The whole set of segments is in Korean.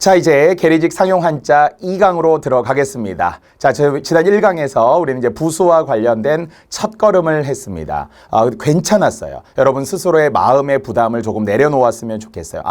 자, 이제 계리직 상용 한자 2강으로 들어가겠습니다. 자, 지난 1강에서 우리는 이제 부수와 관련된 첫걸음을 했습니다. 괜찮았어요. 여러분 스스로의 마음의 부담을 조금 내려놓았으면 좋겠어요.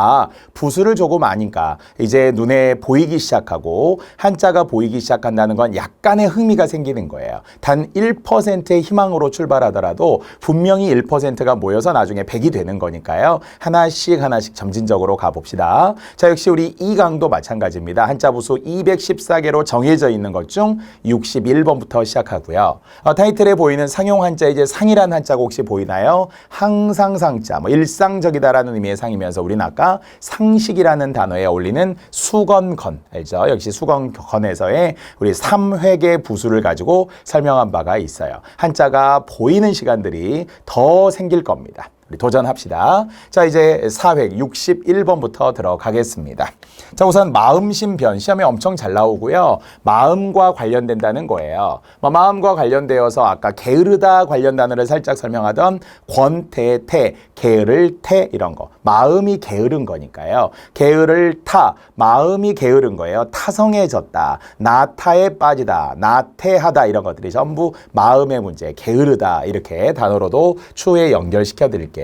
부수를 조금 아니까 이제 눈에 보이기 시작하고 한자가 보이기 시작한다는 건 약간의 흥미가 생기는 거예요. 단 1%의 희망으로 출발하더라도 분명히 1%가 모여서 나중에 100이 되는 거니까요. 하나씩 점진적으로 가봅시다. 자, 역시 우리 2강 도 마찬가지입니다. 한자 부수 214개로 정해져 있는 것 중 61번부터 시작하고요. 타이틀에 보이는 상용 한자, 이제 상이라는 한자가 혹시 보이나요? 항상 상자, 일상적이다라는 의미의 상이면서 우리는 아까 상식이라는 단어에 어울리는 수건건, 알죠? 역시 수건건에서의 우리 3획의 부수를 가지고 설명한 바가 있어요. 한자가 보이는 시간들이 더 생길 겁니다. 우리 도전합시다. 자, 이제 4획 61번부터 들어가겠습니다. 자, 우선 마음심변 시험에 엄청 잘 나오고요. 마음과 관련된다는 거예요. 마음과 관련되어서 아까 게으르다 관련 단어를 살짝 설명하던 권태, 태, 게으를 태 이런 거. 마음이 게으른 거니까요. 게으를 타, 마음이 게으른 거예요. 타성해졌다, 나타에 빠지다, 나태하다 이런 것들이 전부 마음의 문제, 게으르다 이렇게 단어로도 추후에 연결시켜 드릴게요.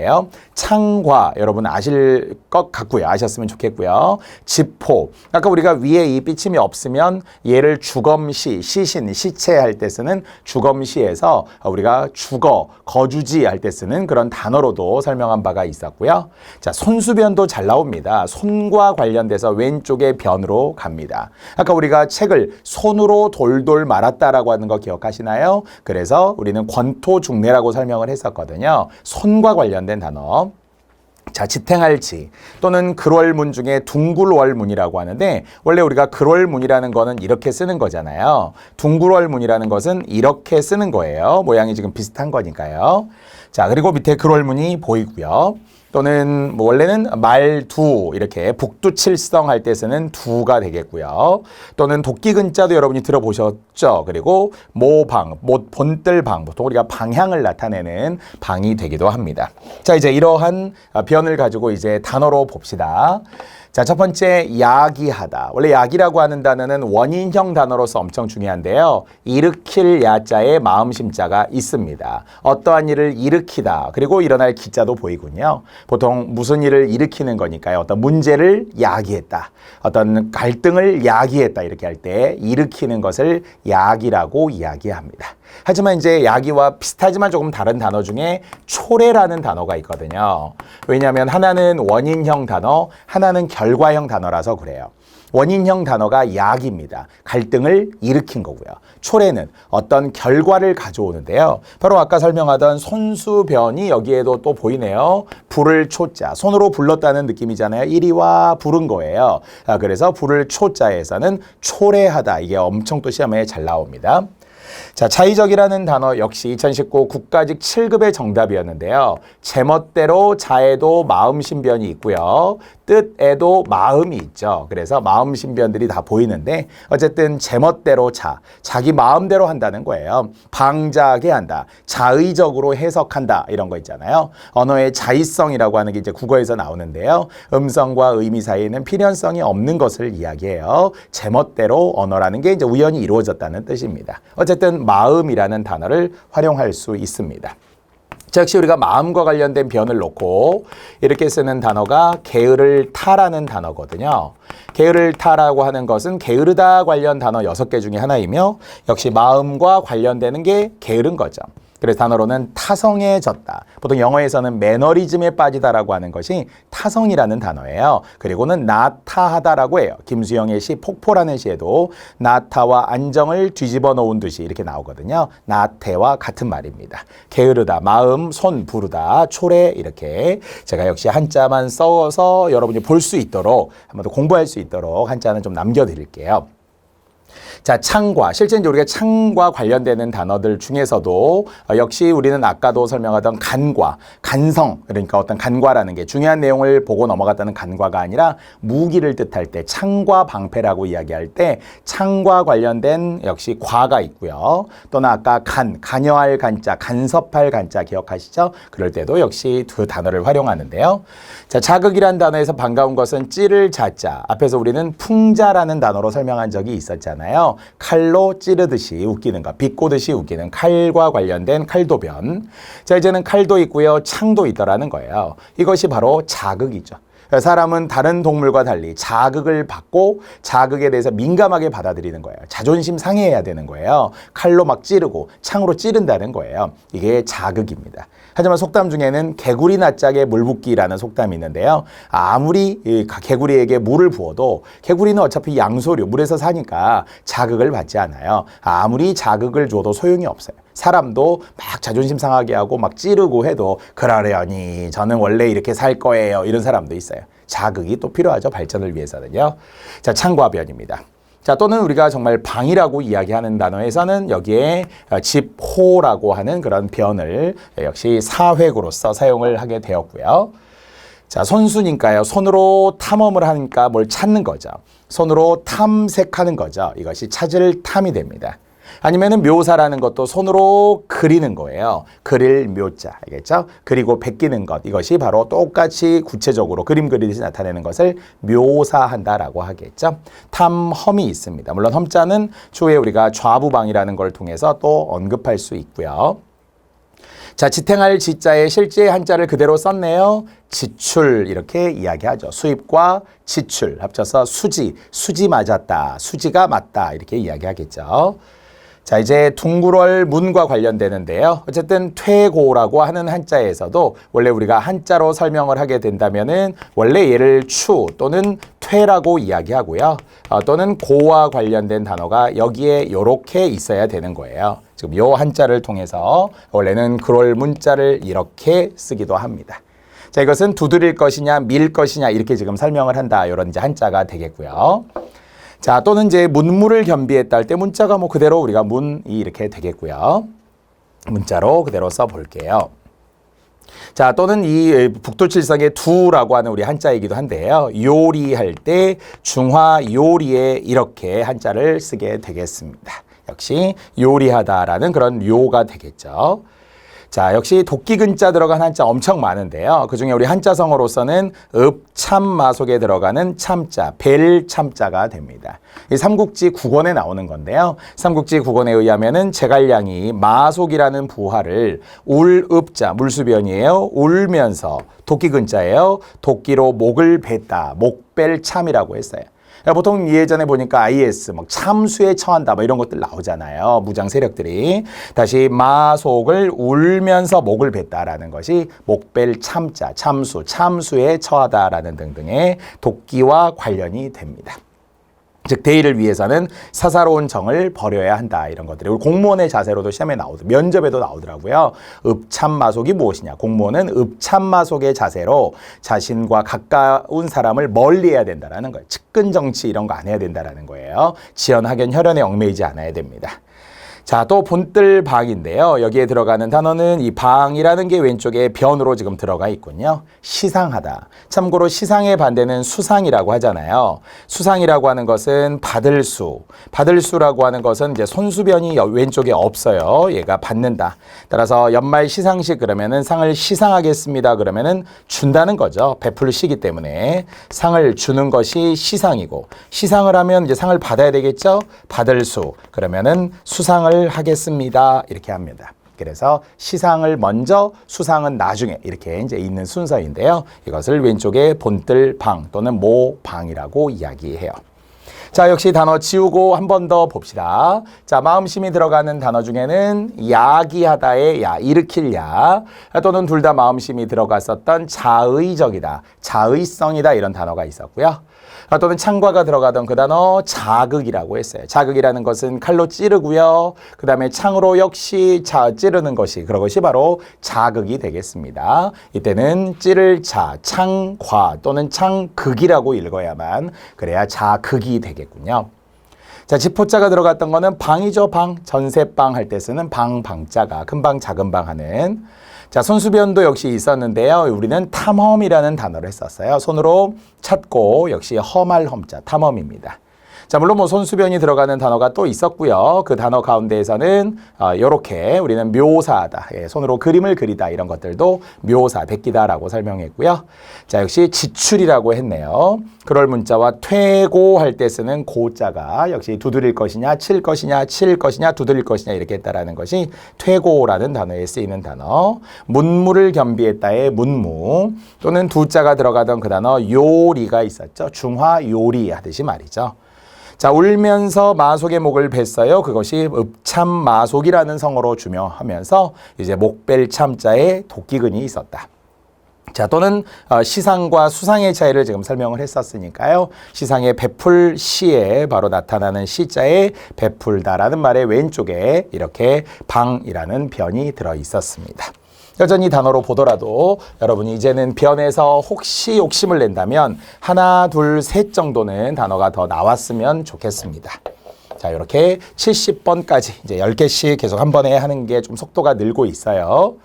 창과 여러분 아실 것 같고요. 아셨으면 좋겠고요. 지포, 아까 우리가 위에 이 삐침이 없으면 얘를 주검시, 시신, 시체할 때 쓰는 주검시에서 우리가 주거, 거주지 할 때 쓰는 그런 단어로도 설명한 바가 있었고요. 자, 손수변도 잘 나옵니다. 손과 관련돼서 왼쪽의 변으로 갑니다. 아까 우리가 책을 손으로 돌돌 말았다라고 하는 거 기억하시나요? 그래서 우리는 권토중래라고 설명을 했었거든요. 손과 관련된 단어. 자, 지탱할지 또는 글월문 중에 둥굴월문이라고 하는데 원래 우리가 글월문이라는 거는 이렇게 쓰는 거잖아요. 둥굴월문이라는 것은 이렇게 쓰는 거예요. 모양이 지금 비슷한 거니까요. 자, 그리고 밑에 글월문이 보이고요. 또는 원래는 말두 이렇게 북두칠성 할 때 쓰는 두가 되겠고요. 또는 도끼근자도 여러분이 들어보셨죠. 그리고 모방, 본뜰방, 보통 우리가 방향을 나타내는 방이 되기도 합니다. 자, 이제 이러한 변을 가지고 이제 단어로 봅시다. 자, 첫 번째 야기하다. 원래 야기라고 하는 단어는 원인형 단어로서 엄청 중요한데요. 일으킬 야자에 마음심자가 있습니다. 어떠한 일을 일으키다. 그리고 일어날 기자도 보이군요. 보통 무슨 일을 일으키는 거니까요. 어떤 문제를 야기했다. 어떤 갈등을 야기했다. 이렇게 할 때 일으키는 것을 야기라고 이야기합니다. 하지만 이제 야기와 비슷하지만 조금 다른 단어 중에 초래라는 단어가 있거든요. 왜냐하면 하나는 원인형 단어, 하나는 결과형 단어라서 그래요. 원인형 단어가 야기입니다. 갈등을 일으킨 거고요. 초래는 어떤 결과를 가져오는데요. 바로 아까 설명하던 손수변이 여기에도 또 보이네요. 불을 초자, 손으로 불렀다는 느낌이잖아요. 이리 와 부른 거예요. 그래서 불을 초자에서는 초래하다. 이게 엄청 또 시험에 잘 나옵니다. 자, 자의적이라는 단어 역시 2019 국가직 7급의 정답이었는데요. 제멋대로 자에도 마음심변이 있고요. 뜻에도 마음이 있죠. 그래서 마음심변들이 다 보이는데 어쨌든 제멋대로 자기 마음대로 한다는 거예요. 방자하게 한다. 자의적으로 해석한다. 이런 거 있잖아요. 언어의 자의성이라고 하는 게 이제 국어에서 나오는데요. 음성과 의미 사이에는 필연성이 없는 것을 이야기해요. 제멋대로 언어라는 게 이제 우연히 이루어졌다는 뜻입니다. 어쨌든 마음이라는 단어를 활용할 수 있습니다. 자, 역시 우리가 마음과 관련된 변을 놓고 이렇게 쓰는 단어가 게으를 타라는 단어거든요. 게으를 타라고 하는 것은 게으르다 관련 단어 6개 중에 하나이며 역시 마음과 관련되는 게 게으른 거죠. 그래서 단어로는 타성해졌다. 보통 영어에서는 매너리즘에 빠지다라고 하는 것이 타성이라는 단어예요. 그리고는 나타하다라고 해요. 김수영의 시 폭포라는 시에도 나타와 안정을 뒤집어 놓은 듯이 이렇게 나오거든요. 나태와 같은 말입니다. 게으르다, 마음, 손, 부르다, 초래 이렇게 제가 역시 한자만 써서 여러분이 볼 수 있도록 한번 더 공부할 수 있도록 한자는 좀 남겨드릴게요. 자, 창과, 실제 이제 우리가 창과 관련되는 단어들 중에서도 역시 우리는 아까도 설명하던 간과, 간성, 그러니까 어떤 간과라는 게 중요한 내용을 보고 넘어갔다는 간과가 아니라 무기를 뜻할 때 창과 방패라고 이야기할 때 창과 관련된 역시 과가 있고요. 또는 아까 간여할 간자, 간섭할 간자 기억하시죠? 그럴 때도 역시 두 단어를 활용하는데요. 자, 자극이란 단어에서 반가운 것은 찌를 자자. 앞에서 우리는 풍자라는 단어로 설명한 적이 있었잖아요. 칼로 찌르듯이 웃기는 것, 비꼬듯이 웃기는 칼과 관련된 칼도변. 자, 이제는 칼도 있고요. 창도 있더라는 거예요. 이것이 바로 자극이죠. 사람은 다른 동물과 달리 자극을 받고 자극에 대해서 민감하게 받아들이는 거예요. 자존심 상해야 되는 거예요. 칼로 막 찌르고 창으로 찌른다는 거예요. 이게 자극입니다. 하지만 속담 중에는 개구리 낯짝에 물 붓기라는 속담이 있는데요. 아무리 개구리에게 물을 부어도 개구리는 어차피 양소류, 물에서 사니까 자극을 받지 않아요. 아무리 자극을 줘도 소용이 없어요. 사람도 막 자존심 상하게 하고 막 찌르고 해도 그러려니 저는 원래 이렇게 살 거예요. 이런 사람도 있어요. 자극이 또 필요하죠. 발전을 위해서는요. 자, 창과 변입니다. 자, 또는 우리가 정말 방이라고 이야기하는 단어에서는 여기에 집호라고 하는 그런 변을 역시 사획으로서 사용을 하게 되었고요. 자, 손수니까요. 손으로 탐험을 하니까 뭘 찾는 거죠. 손으로 탐색하는 거죠. 이것이 찾을 탐이 됩니다. 아니면은 묘사라는 것도 손으로 그리는 거예요. 그릴 묘자, 알겠죠? 그리고 베끼는 것, 이것이 바로 똑같이 구체적으로 그림 그리듯이 나타내는 것을 묘사한다라고 하겠죠. 탐험이 있습니다. 물론 험자는 추후에 우리가 좌부방이라는 걸 통해서 또 언급할 수 있고요. 자, 지탱할 지자에 실제 한자를 그대로 썼네요. 지출 이렇게 이야기하죠. 수입과 지출 합쳐서 수지, 수지 맞았다, 수지가 맞다 이렇게 이야기하겠죠. 자, 이제 둥그럴 문과 관련되는데요. 어쨌든 퇴고라고 하는 한자에서도 원래 우리가 한자로 설명을 하게 된다면은 원래 얘를 추 또는 퇴라고 이야기하고요. 또는 고와 관련된 단어가 여기에 이렇게 있어야 되는 거예요. 지금 요 한자를 통해서 원래는 그럴 문자를 이렇게 쓰기도 합니다. 자, 이것은 두드릴 것이냐 밀 것이냐 이렇게 지금 설명을 한다. 이런 이제 한자가 되겠고요. 자, 또는 이제 문무를 겸비했다 할 때 문자가 뭐 그대로 우리가 문이 이렇게 되겠고요. 문자로 그대로 써볼게요. 자, 또는 이 북도칠성의 두라고 하는 우리 한자이기도 한데요. 요리할 때 중화 요리에 이렇게 한자를 쓰게 되겠습니다. 역시 요리하다라는 그런 요가 되겠죠. 자, 역시 도끼근자 들어간 한자 엄청 많은데요. 그중에 우리 한자성어로서는 읍참마속에 들어가는 참자, 벨참자가 됩니다. 이 삼국지 9권에 나오는 건데요. 삼국지 9권에 의하면은 제갈량이 마속이라는 부하를 울읍자, 물수변이에요. 울면서 도끼근자예요. 도끼로 목을 뱉다, 목벨참이라고 했어요. 보통 예전에 보니까 IS, 막 참수에 처한다, 뭐 이런 것들 나오잖아요. 무장 세력들이. 다시 마속을 울면서 목을 뱉다라는 것이 목벨 참자, 참수, 참수에 처하다라는 등등의 도끼와 관련이 됩니다. 즉 대의를 위해서는 사사로운 정을 버려야 한다 이런 것들이 우리 공무원의 자세로도 시험에 면접에도 나오더라고요. 읍참마속이 무엇이냐? 공무원은 읍참마속의 자세로 자신과 가까운 사람을 멀리해야 된다라는 거예요. 측근 정치 이런 거 안 해야 된다라는 거예요. 지연 학연 혈연에 얽매이지 않아야 됩니다. 자, 또 본뜰방인데요. 여기에 들어가는 단어는 이 방이라는 게 왼쪽에 변으로 지금 들어가 있군요. 시상하다. 참고로 시상의 반대는 수상이라고 하잖아요. 수상이라고 하는 것은 받을 수. 받을 수라고 하는 것은 이제 손수변이 왼쪽에 없어요. 얘가 받는다. 따라서 연말 시상식 그러면은 상을 시상하겠습니다. 그러면은 준다는 거죠. 베풀 시기 때문에 상을 주는 것이 시상이고 시상을 하면 이제 상을 받아야 되겠죠. 받을 수. 그러면은 수상을 하겠습니다. 이렇게 합니다. 그래서 시상을 먼저 수상은 나중에 이렇게 이제 있는 순서인데요. 이것을 왼쪽에 본뜰방 또는 모방이라고 이야기해요. 자, 역시 단어 지우고 한 번 더 봅시다. 자, 마음심이 들어가는 단어 중에는 야기하다의 야, 일으킬 야 또는 둘 다 마음심이 들어갔었던 자의적이다, 자의성이다 이런 단어가 있었고요. 또는 창과가 들어가던 그 단어 자극이라고 했어요. 자극이라는 것은 칼로 찌르고요. 그 다음에 창으로 역시 찌르는 것이 그런 것이 바로 자극이 되겠습니다. 이때는 찌를 자, 창과 또는 창극이라고 읽어야만 그래야 자극이 되겠군요. 자, 지포자가 들어갔던 거는 방이죠, 방. 전세방 할 때 쓰는 방, 방자가 큰 방, 작은 방 하는. 자, 손수변도 역시 있었는데요. 우리는 탐험이라는 단어를 썼어요. 손으로 찾고 역시 험할 험자, 탐험입니다. 자, 물론 뭐 손수변이 들어가는 단어가 또 있었고요. 그 단어 가운데에서는 이렇게 우리는 묘사하다, 예, 손으로 그림을 그리다 이런 것들도 묘사, 베끼다라고 설명했고요. 자, 역시 지출이라고 했네요. 그럴 문자와 퇴고 할 때 쓰는 고자가 역시 두드릴 것이냐, 칠 것이냐, 칠 것이냐, 두드릴 것이냐 이렇게 했다라는 것이 퇴고라는 단어에 쓰이는 단어. 문무를 겸비했다의 문무 또는 두자가 들어가던 그 단어 요리가 있었죠. 중화 요리 하듯이 말이죠. 자, 울면서 마속의 목을 뱄어요. 그것이 읍참마속이라는 성어로 주명하면서 이제 목벨 참자에 도끼근이 있었다. 자, 또는 시상과 수상의 차이를 지금 설명을 했었으니까요. 시상의 베풀 시에 바로 나타나는 시자에 베풀다라는 말의 왼쪽에 이렇게 방이라는 변이 들어 있었습니다. 여전히 단어로 보더라도 여러분이 이제는 변에서 혹시 욕심을 낸다면 하나, 둘, 셋 정도는 단어가 더 나왔으면 좋겠습니다. 자, 이렇게 70번까지 이제 10개씩 계속 한 번에 하는 게 좀 속도가 늘고 있어요.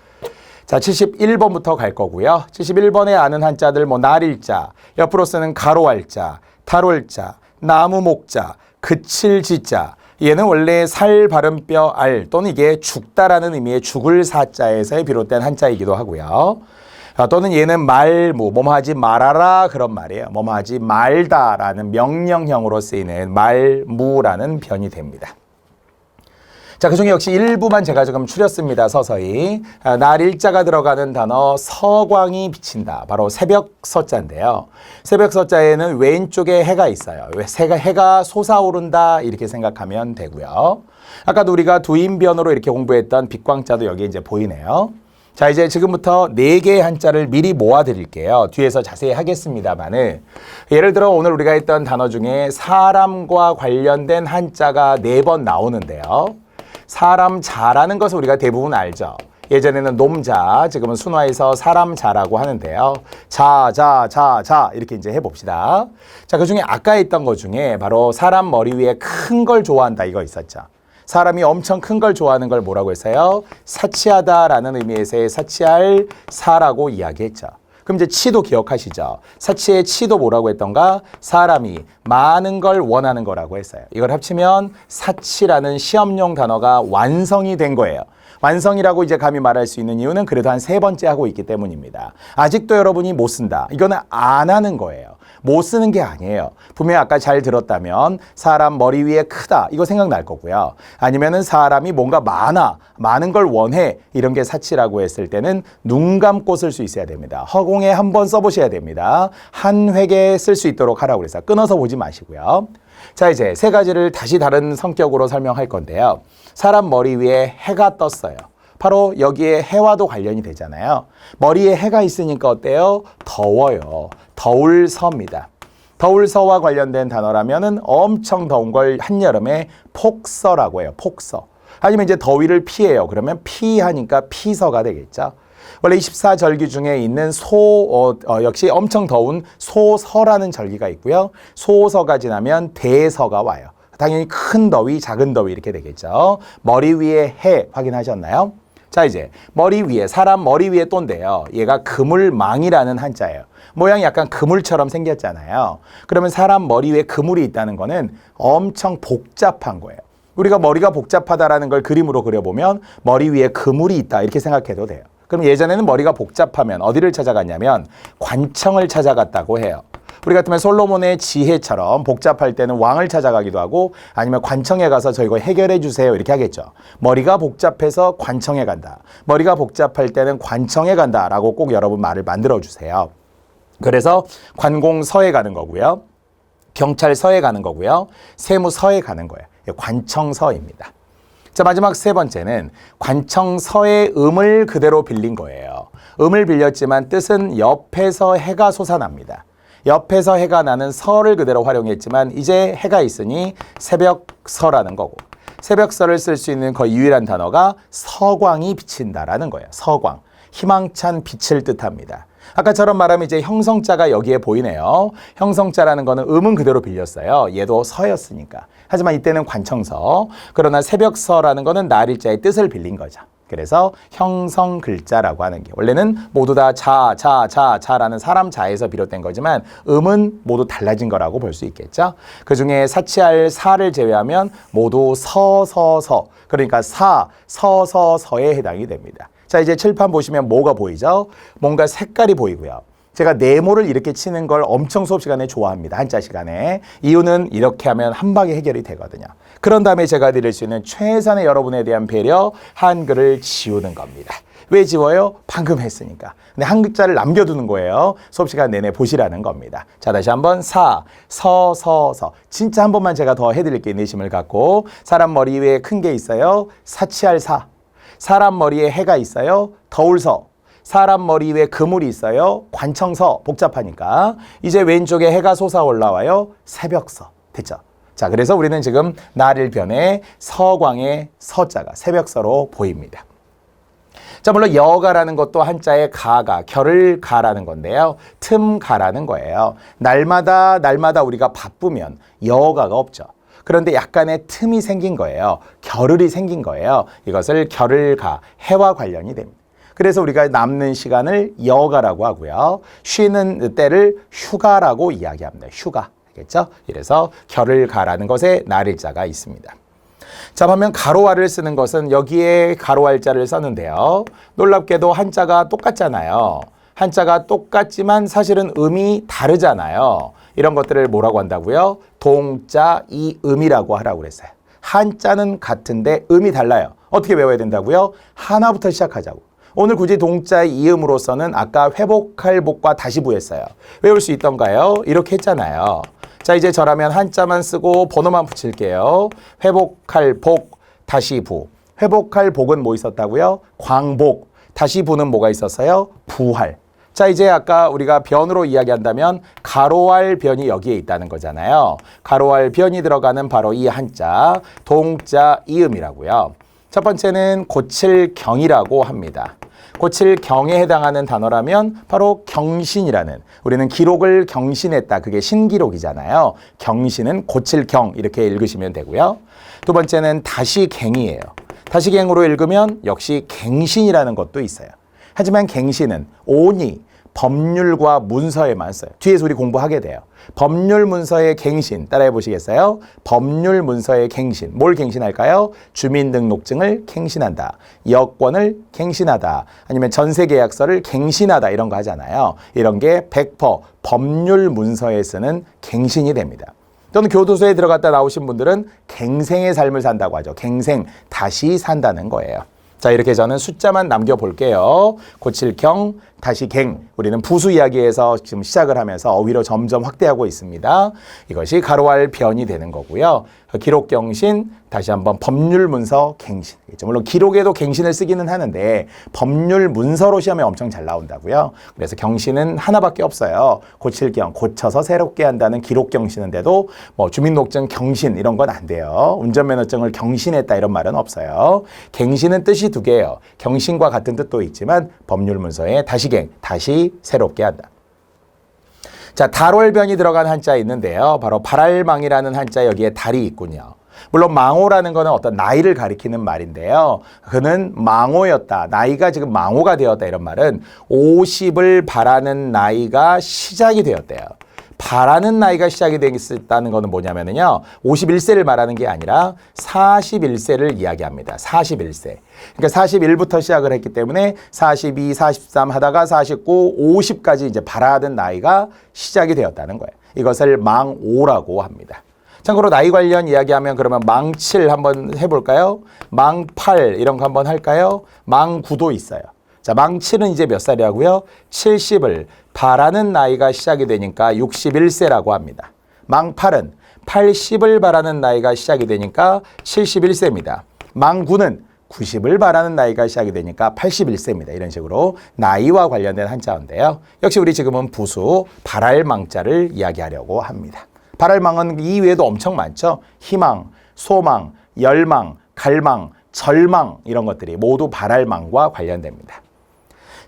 자, 71번부터 갈 거고요. 71번에 아는 한자들 뭐 날일자, 옆으로 쓰는 가로알자, 달월자, 나무목자, 그칠지자. 얘는 원래 살, 발음뼈, 알 또는 이게 죽다라는 의미의 죽을 사자에서 비롯된 한자이기도 하고요. 또는 얘는 말무, 뭐뭐하지 말아라 그런 말이에요. 뭐뭐하지 말다라는 명령형으로 쓰이는 말무라는 변이 됩니다. 자, 그중에 역시 일부만 제가 조금 추렸습니다. 서서히. 날일자가 들어가는 단어 서광이 비친다. 바로 새벽서자인데요. 새벽서자에는 왼쪽에 해가 있어요. 해가 솟아오른다 이렇게 생각하면 되고요. 아까도 우리가 두인변으로 이렇게 공부했던 빛광자도 여기 이제 보이네요. 자, 이제 지금부터 4개의 한자를 미리 모아드릴게요. 뒤에서 자세히 하겠습니다만은 예를 들어 오늘 우리가 했던 단어 중에 사람과 관련된 한자가 4번 나오는데요. 사람 자라는 것을 우리가 대부분 알죠. 예전에는 놈자, 지금은 순화해서 사람 자라고 하는데요. 자 이렇게 이제 해봅시다. 자, 그 중에 아까 했던 것 중에 바로 사람 머리 위에 큰 걸 좋아한다 이거 있었죠. 사람이 엄청 큰 걸 좋아하는 걸 뭐라고 했어요? 사치하다라는 의미에서의 사치할 사라고 이야기했죠. 그럼 이제 치도 기억하시죠? 사치의 치도 뭐라고 했던가? 사람이 많은 걸 원하는 거라고 했어요. 이걸 합치면 사치라는 시험용 단어가 완성이 된 거예요. 완성이라고 이제 감히 말할 수 있는 이유는 그래도 한 3번째 하고 있기 때문입니다. 아직도 여러분이 못 쓴다. 이거는 안 하는 거예요. 못 쓰는 게 아니에요. 분명히 아까 잘 들었다면 사람 머리 위에 크다 이거 생각날 거고요. 아니면은 사람이 뭔가 많은 걸 원해 이런 게 사치라고 했을 때는 눈 감고 쓸 수 있어야 됩니다. 허공에 한번 써보셔야 됩니다. 한 획에 쓸 수 있도록 하라고 그래서 끊어서 보지 마시고요. 자, 이제 3가지를 다시 다른 성격으로 설명할 건데요. 사람 머리 위에 해가 떴어요. 바로 여기에 해와도 관련이 되잖아요. 머리에 해가 있으니까 어때요? 더워요. 더울서입니다. 더울서와 관련된 단어라면은 엄청 더운 걸 한여름에 폭서라고 해요. 폭서. 아니면 이제 더위를 피해요. 그러면 피하니까 피서가 되겠죠. 원래 24절기 중에 있는 역시 엄청 더운 소서라는 절기가 있고요. 소서가 지나면 대서가 와요. 당연히 큰 더위, 작은 더위 이렇게 되겠죠. 머리 위에 해 확인하셨나요? 자, 이제 머리 위에, 사람 머리 위에 또인데요. 얘가 그물망이라는 한자예요. 모양이 약간 그물처럼 생겼잖아요. 그러면 사람 머리 위에 그물이 있다는 거는 엄청 복잡한 거예요. 우리가 머리가 복잡하다라는 걸 그림으로 그려보면 머리 위에 그물이 있다 이렇게 생각해도 돼요. 그럼 예전에는 머리가 복잡하면 어디를 찾아갔냐면 관청을 찾아갔다고 해요. 우리 같으면 솔로몬의 지혜처럼 복잡할 때는 왕을 찾아가기도 하고 아니면 관청에 가서 저 이거 해결해 주세요 이렇게 하겠죠. 머리가 복잡해서 관청에 간다. 머리가 복잡할 때는 관청에 간다 라고 꼭 여러분 말을 만들어 주세요. 그래서 관공서에 가는 거고요. 경찰서에 가는 거고요. 세무서에 가는 거예요. 관청서입니다. 자, 마지막 3번째는 관청서의 음을 그대로 빌린 거예요. 음을 빌렸지만 뜻은 옆에서 해가 솟아납니다. 옆에서 해가 나는 서를 그대로 활용했지만 이제 해가 있으니 새벽서라는 거고 새벽서를 쓸 수 있는 거의 유일한 단어가 서광이 비친다라는 거예요. 서광. 희망찬 빛을 뜻합니다. 아까처럼 말하면 이제 형성자가 여기에 보이네요. 형성자라는 거는 음은 그대로 빌렸어요. 얘도 서였으니까. 하지만 이때는 관청서. 그러나 새벽서라는 거는 날일자의 뜻을 빌린 거죠. 그래서 형성 글자라고 하는 게 원래는 모두 다 자라는 사람 자에서 비롯된 거지만 음은 모두 달라진 거라고 볼 수 있겠죠. 그중에 사치할 사를 제외하면 모두 서서서 그러니까 서서서에 해당이 됩니다. 자, 이제 칠판 보시면 뭐가 보이죠? 뭔가 색깔이 보이고요. 제가 네모를 이렇게 치는 걸 엄청 수업 시간에 좋아합니다. 한자 시간에. 이유는 이렇게 하면 한 방에 해결이 되거든요. 그런 다음에 제가 드릴 수 있는 최선의 여러분에 대한 배려, 한글을 지우는 겁니다. 왜 지워요? 방금 했으니까. 근데 한 글자를 남겨두는 거예요. 수업 시간 내내 보시라는 겁니다. 자, 다시 한번 서서. 진짜 한 번만 제가 더 해드릴게요. 내심을 갖고. 사람 머리 위에 큰 게 있어요. 사치할 사. 사람 머리에 해가 있어요. 더울서. 사람 머리 위에 그물이 있어요. 관청서. 복잡하니까. 이제 왼쪽에 해가 솟아 올라와요. 새벽서. 됐죠? 자, 그래서 우리는 지금 날일변에 서광의 서자가 새벽서로 보입니다. 자, 물론 여가라는 것도 한자의 가가, 결을 가라는 건데요. 틈 가라는 거예요. 날마다 우리가 바쁘면 여가가 없죠. 그런데 약간의 틈이 생긴 거예요. 겨를이 생긴 거예요. 이것을 겨를가, 해와 관련이 됩니다. 그래서 우리가 남는 시간을 여가라고 하고요. 쉬는 때를 휴가라고 이야기합니다. 휴가. 알겠죠? 이래서 겨를가라는 것에 날일자가 있습니다. 자, 반면 가로알을 쓰는 것은 여기에 가로알자를 썼는데요. 놀랍게도 한자가 똑같잖아요. 한자가 똑같지만 사실은 음이 다르잖아요. 이런 것들을 뭐라고 한다고요? 동자, 이음이라고 하라고 그랬어요. 한자는 같은데 음이 달라요. 어떻게 외워야 된다고요? 하나부터 시작하자고. 오늘 굳이 동자, 이음으로서는 아까 회복할 복과 다시 부했어요. 외울 수 있던가요? 이렇게 했잖아요. 자, 이제 저라면 한자만 쓰고 번호만 붙일게요. 회복할 복, 다시 부. 회복할 복은 뭐 있었다고요? 광복. 다시 부는 뭐가 있었어요? 부활. 자, 이제 아까 우리가 변으로 이야기한다면 가로알 변이 여기에 있다는 거잖아요. 가로알 변이 들어가는 바로 이 한자, 동자, 이음이라고요. 첫 번째는 고칠경이라고 합니다. 고칠경에 해당하는 단어라면 바로 경신이라는, 우리는 기록을 경신했다. 그게 신기록이잖아요. 경신은 고칠경 이렇게 읽으시면 되고요. 두 번째는 다시갱이에요. 다시갱으로 읽으면 역시 갱신이라는 것도 있어요. 하지만 갱신은 only 법률과 문서에만 써요. 뒤에서 우리 공부하게 돼요. 법률 문서의 갱신 따라해 보시겠어요? 법률 문서의 갱신. 뭘 갱신할까요? 주민등록증을 갱신한다. 여권을 갱신하다. 아니면 전세계약서를 갱신하다. 이런 거 하잖아요. 이런 게 100% 법률 문서에 쓰는 갱신이 됩니다. 또는 교도소에 들어갔다 나오신 분들은 갱생의 삶을 산다고 하죠. 갱생, 다시 산다는 거예요. 자, 이렇게 저는 숫자만 남겨볼게요. 고칠경, 다시 갱. 우리는 부수 이야기에서 지금 시작을 하면서 어휘로 점점 확대하고 있습니다. 이것이 가로알 변이 되는 거고요. 기록경신, 다시 한번 법률문서 갱신. 물론 기록에도 갱신을 쓰기는 하는데 법률 문서로 시험에 엄청 잘 나온다고요. 그래서 경신은 하나밖에 없어요. 고칠경, 고쳐서 새롭게 한다는 기록경신인데도 뭐 주민등록증 경신 이런 건 안 돼요. 운전면허증을 경신했다 이런 말은 없어요. 갱신은 뜻이 두 개예요. 경신과 같은 뜻도 있지만 법률 문서에 다시갱, 다시 새롭게 한다. 자, 달월변이 들어간 한자 있는데요. 바로 발알망이라는 한자 여기에 달이 있군요. 물론 망호라는 거는 어떤 나이를 가리키는 말인데요. 그는 망호였다. 나이가 지금 망호가 되었다. 이런 말은 50을 바라는 나이가 시작이 되었대요. 바라는 나이가 시작이 되었다는 거는 뭐냐면요. 51세를 말하는 게 아니라 41세를 이야기합니다. 41세. 그러니까 41부터 시작을 했기 때문에 42, 43 하다가 49, 50까지 이제 바라던 나이가 시작이 되었다는 거예요. 이것을 망오라고 합니다. 참고로 나이 관련 이야기하면 그러면 망7 한번 해볼까요? 망8 이런 거 한번 할까요? 망9도 있어요. 자, 망7은 이제 몇 살이라고요? 70을 바라는 나이가 시작이 되니까 61세라고 합니다. 망8은 80을 바라는 나이가 시작이 되니까 71세입니다. 망9는 90을 바라는 나이가 시작이 되니까 81세입니다. 이런 식으로 나이와 관련된 한자인데요. 역시 우리 지금은 부수 발알망자를 이야기하려고 합니다. 발알망은 이 외에도 엄청 많죠. 희망, 소망, 열망, 갈망, 절망 이런 것들이 모두 발할망과 관련됩니다.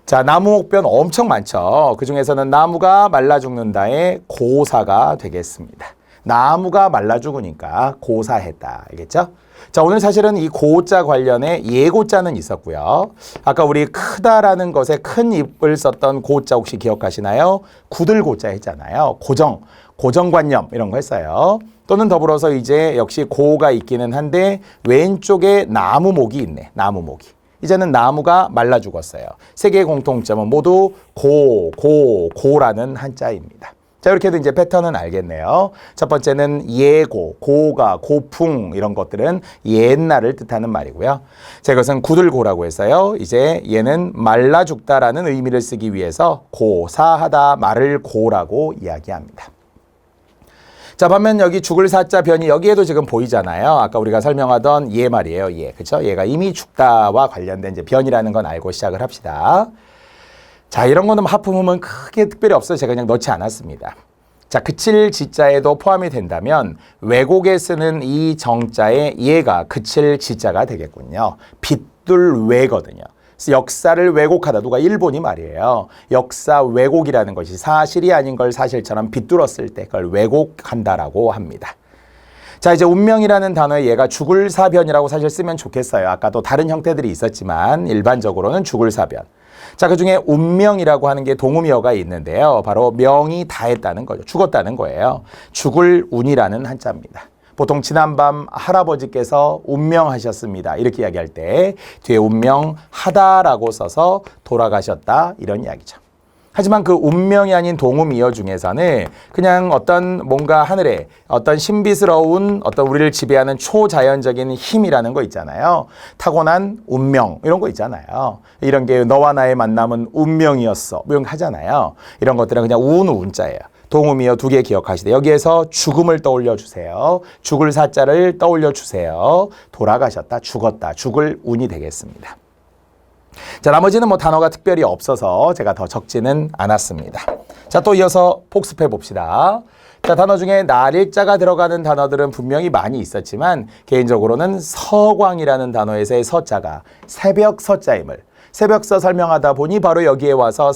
자, 나무옥변 엄청 많죠. 그중에서는 나무가 말라 죽는다의 고사가 되겠습니다. 나무가 말라 죽으니까 고사했다. 알겠죠? 자, 오늘 사실은 이 고자 관련해 예고자는 있었고요. 아까 우리 크다라는 것에 큰 입을 썼던 고자 혹시 기억하시나요? 굳을고자 했잖아요. 고정관념 이런 거 했어요. 또는 더불어서 이제 역시 고가 있기는 한데 왼쪽에 나무목이 있네. 나무목이. 이제는 나무가 말라 죽었어요. 세 개의 공통점은 모두 고라는 한자입니다. 자, 이렇게 해도 이제 패턴은 알겠네요. 첫 번째는 예고, 고가, 고풍 이런 것들은 옛날을 뜻하는 말이고요. 자, 이것은 굳을고라고 했어요. 이제 얘는 말라 죽다라는 의미를 쓰기 위해서 고사하다, 말을 고라고 이야기합니다. 자, 반면 여기 죽을 사자 변이 여기에도 지금 보이잖아요. 아까 우리가 설명하던 예 말이에요. 예. 그렇죠? 얘가 이미 죽다와 관련된 이제 변이라는 건 알고 시작을 합시다. 자, 이런 거는 하품음은 크게 특별히 없어서 제가 그냥 넣지 않았습니다. 자, 그칠 지자에도 포함이 된다면 왜곡에 쓰는 이 정자에 얘가 그칠 지자가 되겠군요. 빗둘 왜거든요. 역사를 왜곡하다. 누가 일본이 말이에요. 역사 왜곡이라는 것이 사실이 아닌 걸 사실처럼 빗둘었을 때 그걸 왜곡한다라고 합니다. 자, 이제 운명이라는 단어에 얘가 죽을 사변이라고 사실 쓰면 좋겠어요. 아까도 다른 형태들이 있었지만 일반적으로는 죽을 사변. 자, 그중에 운명이라고 하는 게 동음이어가 있는데요. 바로 명이 다했다는 거죠. 죽었다는 거예요. 죽을 운이라는 한자입니다. 보통 지난밤 할아버지께서 운명하셨습니다. 이렇게 이야기할 때 뒤에 운명하다라고 써서 돌아가셨다 이런 이야기죠. 하지만 그 운명이 아닌 동음이어 중에서는 그냥 어떤 뭔가 하늘에 어떤 신비스러운 어떤 우리를 지배하는 초자연적인 힘이라는 거 있잖아요. 타고난 운명 이런 거 있잖아요. 이런 게 너와 나의 만남은 운명이었어. 뭐 이런 거 하잖아요. 이런 것들은 그냥 운자예요. 동음이어 두 개 기억하시되 여기에서 죽음을 떠올려 주세요. 죽을 사자를 떠올려 주세요. 돌아가셨다, 죽었다, 죽을 운이 되겠습니다. 자, 나머지는 뭐 단어가 특별히 없어서 제가 더 적지는 않았습니다. 자, 또 이어서 복습해 봅시다. 자, 단어 중에 날일자가 들어가는 단어들은 분명히 많이 있었지만 개인적으로는 서광이라는 단어에서의 서자가 새벽 서자임을 새벽서 설명하다 보니 바로 여기에 와서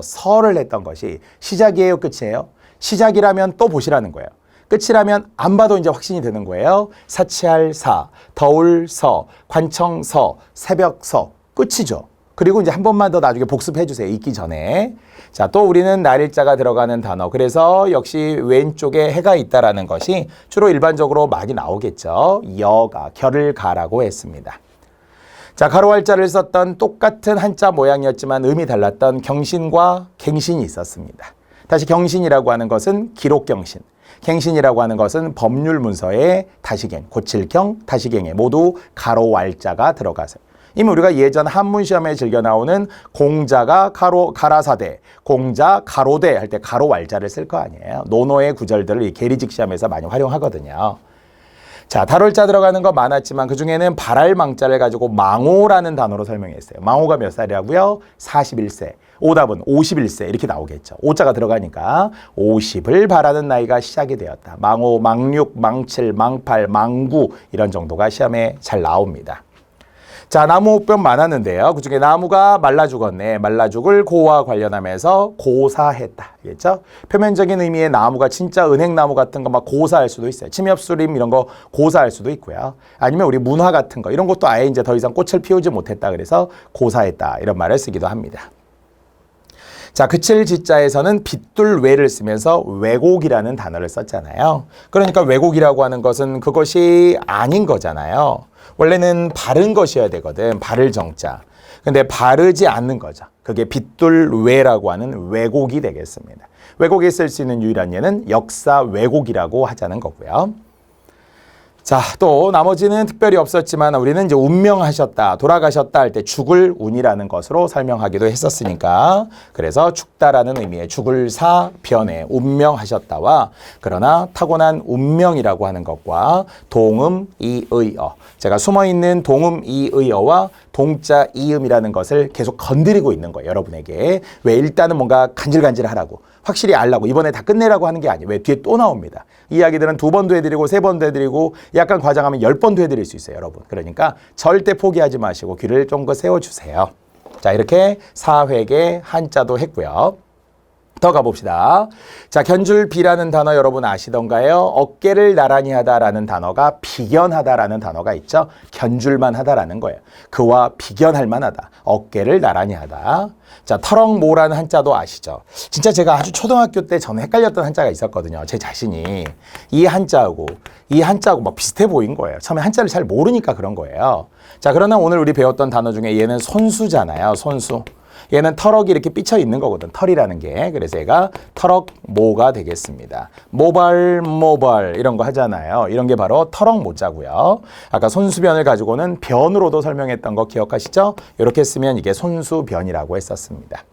서를 했던 것이 시작이에요, 끝이에요? 시작이라면 또 보시라는 거예요. 끝이라면 안 봐도 이제 확신이 되는 거예요. 사치할 사, 더울 서, 관청 서, 새벽 서, 끝이죠. 그리고 이제 한 번만 더 나중에 복습해 주세요. 읽기 전에. 자, 또 우리는 날일자가 들어가는 단어. 그래서 역시 왼쪽에 해가 있다라는 것이 주로 일반적으로 많이 나오겠죠. 여가, 결을 가라고 했습니다. 자, 가로할자를 썼던 똑같은 한자 모양이었지만 의미 달랐던 경신과 갱신이 있었습니다. 다시 경신이라고 하는 것은 기록경신, 갱신이라고 하는 것은 법률 문서의 다시갱, 고칠경, 다시갱에 모두 가로왈자가 들어가서 이미 우리가 예전 한문 시험에 즐겨 나오는 공자가 가라사대, 공자 가로대 할 때 가로왈자를 쓸 거 아니에요. 논어의 구절들을 이 계리직 시험에서 많이 활용하거든요. 자, 다룰자 들어가는 거 많았지만 그중에는 발할망자를 가지고 망오라는 단어로 설명했어요. 망오가 몇 살이라고요? 41세. 오답은 51세 이렇게 나오겠죠. 오자가 들어가니까 50을 바라는 나이가 시작이 되었다. 망오, 망육, 망칠, 망팔, 망구 이런 정도가 시험에 잘 나옵니다. 자, 나무옥변 많았는데요. 그중에 나무가 말라 죽었네. 말라 죽을 고와 관련하면서 고사했다. 알겠죠? 표면적인 의미의 나무가 진짜 은행나무 같은 거 막 고사할 수도 있어요. 침엽수림 이런 거 고사할 수도 있고요. 아니면 우리 문화 같은 거 이런 것도 아예 이제 더 이상 꽃을 피우지 못했다. 그래서 고사했다. 이런 말을 쓰기도 합니다. 자, 그칠 지자에서는 빗둘 왜를 쓰면서 왜곡이라는 단어를 썼잖아요. 그러니까 왜곡이라고 하는 것은 그것이 아닌 거잖아요. 원래는 바른 것이어야 되거든. 바를 정자. 근데 바르지 않는 거죠. 그게 빗둘 왜라고 하는 왜곡이 되겠습니다. 왜곡에 쓸 수 있는 유일한 예는 역사 왜곡이라고 하자는 거고요. 자, 또 나머지는 특별히 없었지만 우리는 이제 운명하셨다, 돌아가셨다 할 때 죽을 운이라는 것으로 설명하기도 했었으니까 그래서 죽다라는 의미의 죽을 사변에 운명하셨다와 그러나 타고난 운명이라고 하는 것과 동음 이의어 제가 숨어있는 동음 이의어와 동자 이음이라는 것을 계속 건드리고 있는 거예요. 여러분에게. 왜 일단은 뭔가 간질간질하라고 확실히 알라고 이번에 다 끝내라고 하는 게 아니에요. 왜 뒤에 또 나옵니다. 이 이야기들은 2번도 해드리고 3번도 해드리고 약간 과장하면 10번도 해드릴 수 있어요. 여러분. 그러니까 절대 포기하지 마시고 귀를 좀 더 세워주세요. 자, 이렇게 4회계 한자도 했고요. 더 가봅시다. 자, 견줄비라는 단어 여러분 아시던가요? 어깨를 나란히 하다라는 단어가 비견하다라는 단어가 있죠. 견줄만 하다라는 거예요. 그와 비견할 만하다. 어깨를 나란히 하다. 자, 터럭모라는 한자도 아시죠? 진짜 제가 아주 초등학교 때 저는 헷갈렸던 한자가 있었거든요. 제 자신이 이 한자하고 막 비슷해 보인 거예요. 처음에 한자를 잘 모르니까 그런 거예요. 자, 그러나 오늘 우리 배웠던 단어 중에 얘는 손수잖아요. 손수. 얘는 터럭이 이렇게 삐쳐 있는 거거든. 털이라는 게. 그래서 얘가 터럭모가 되겠습니다. 모발 이런 거 하잖아요. 이런 게 바로 터럭모자고요. 아까 손수변을 가지고는 변으로도 설명했던 거 기억하시죠? 이렇게 쓰면 이게 손수변이라고 했었습니다.